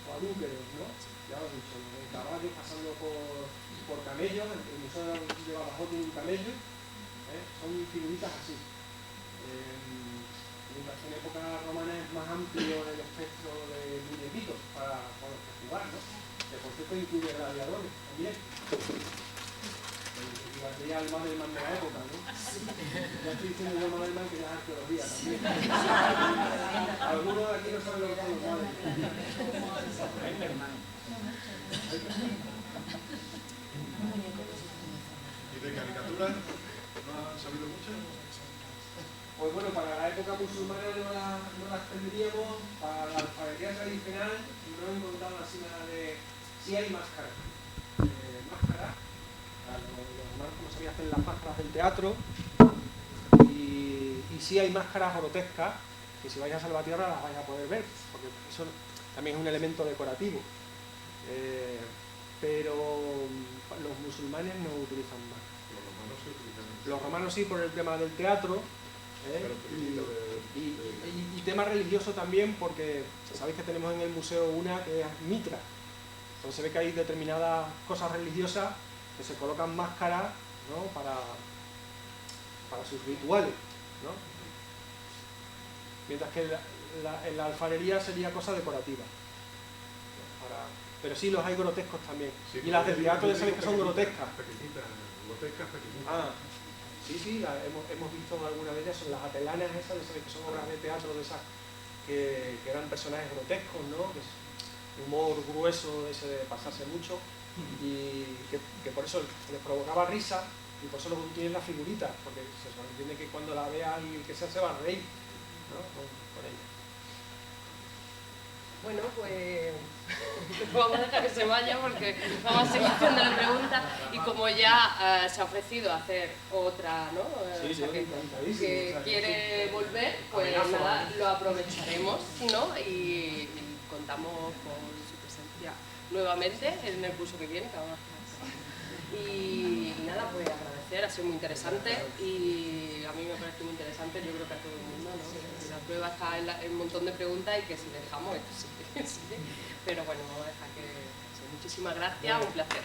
cuadrúpedos, ¿no? Ya lo he dicho, caballos pasando por camellos, el museo lleva abajo tiene un camello, son figuritas así. Mientras que en época romana es más amplio el espectro de muñequitos para los que jugar, ¿no? Que por cierto incluye gladiadores también. Sería el Madelman de la época, ¿no? Ya estoy diciendo yo Madelman que ya es arqueología también. Algunos de aquí no saben lo que son los Madelman. ¿Y de caricaturas? ¿No han sabido mucho? Pues bueno, para la época musulmana no las tendríamos, para la alfarería tradicional no he encontrado así nada de... Sí hay máscaras, los romanos, como sabía, hacen las máscaras del teatro, y sí hay máscaras grotescas, que si vais a Salvatierra las vais a poder ver, porque eso también es un elemento decorativo. Pero los musulmanes no utilizan máscaras. Los romanos sí utilizan. Los romanos sí, por el tema del teatro. Y tema religioso también, porque sabéis que tenemos en el museo una que es mitra. Entonces se ve que hay determinadas cosas religiosas que se colocan máscaras, ¿no? para sus rituales, ¿no? Mientras que en la alfarería sería cosa decorativa. Pero sí los hay grotescos también. Sí, y las del teatro ya sabéis que son grotescas. Pequeñitas, pequeñitas. Ah, sí, hemos visto alguna de ellas, son las atelanas esas, ya sabéis que son obras de teatro de esas que eran personajes grotescos, ¿no? Que es humor grueso, ese de pasarse mucho, y que por eso les provocaba risa, y por eso luego tienen las figuritas, porque se entiende que cuando la vea y el que sea se va a reír, ¿no? Por ella. Bueno, pues vamos a dejar que se vaya porque vamos a seguir haciendo la pregunta, y como ya se ha ofrecido a hacer otra, ¿no? Sí, O sea, que encantadísimo. quiere volver, pues Amenazo, nada, lo aprovecharemos, ¿no? Y contamos con su presencia nuevamente en el curso que viene, que vamos a hacer. Y nada, pues agradecer, ha sido muy interesante, y a mí me parece muy interesante, yo creo que a todo el mundo, ¿no? La prueba está en un montón de preguntas, y que si dejamos esto sí. Pero bueno, vamos a dejar que... Muchísimas gracias, un placer.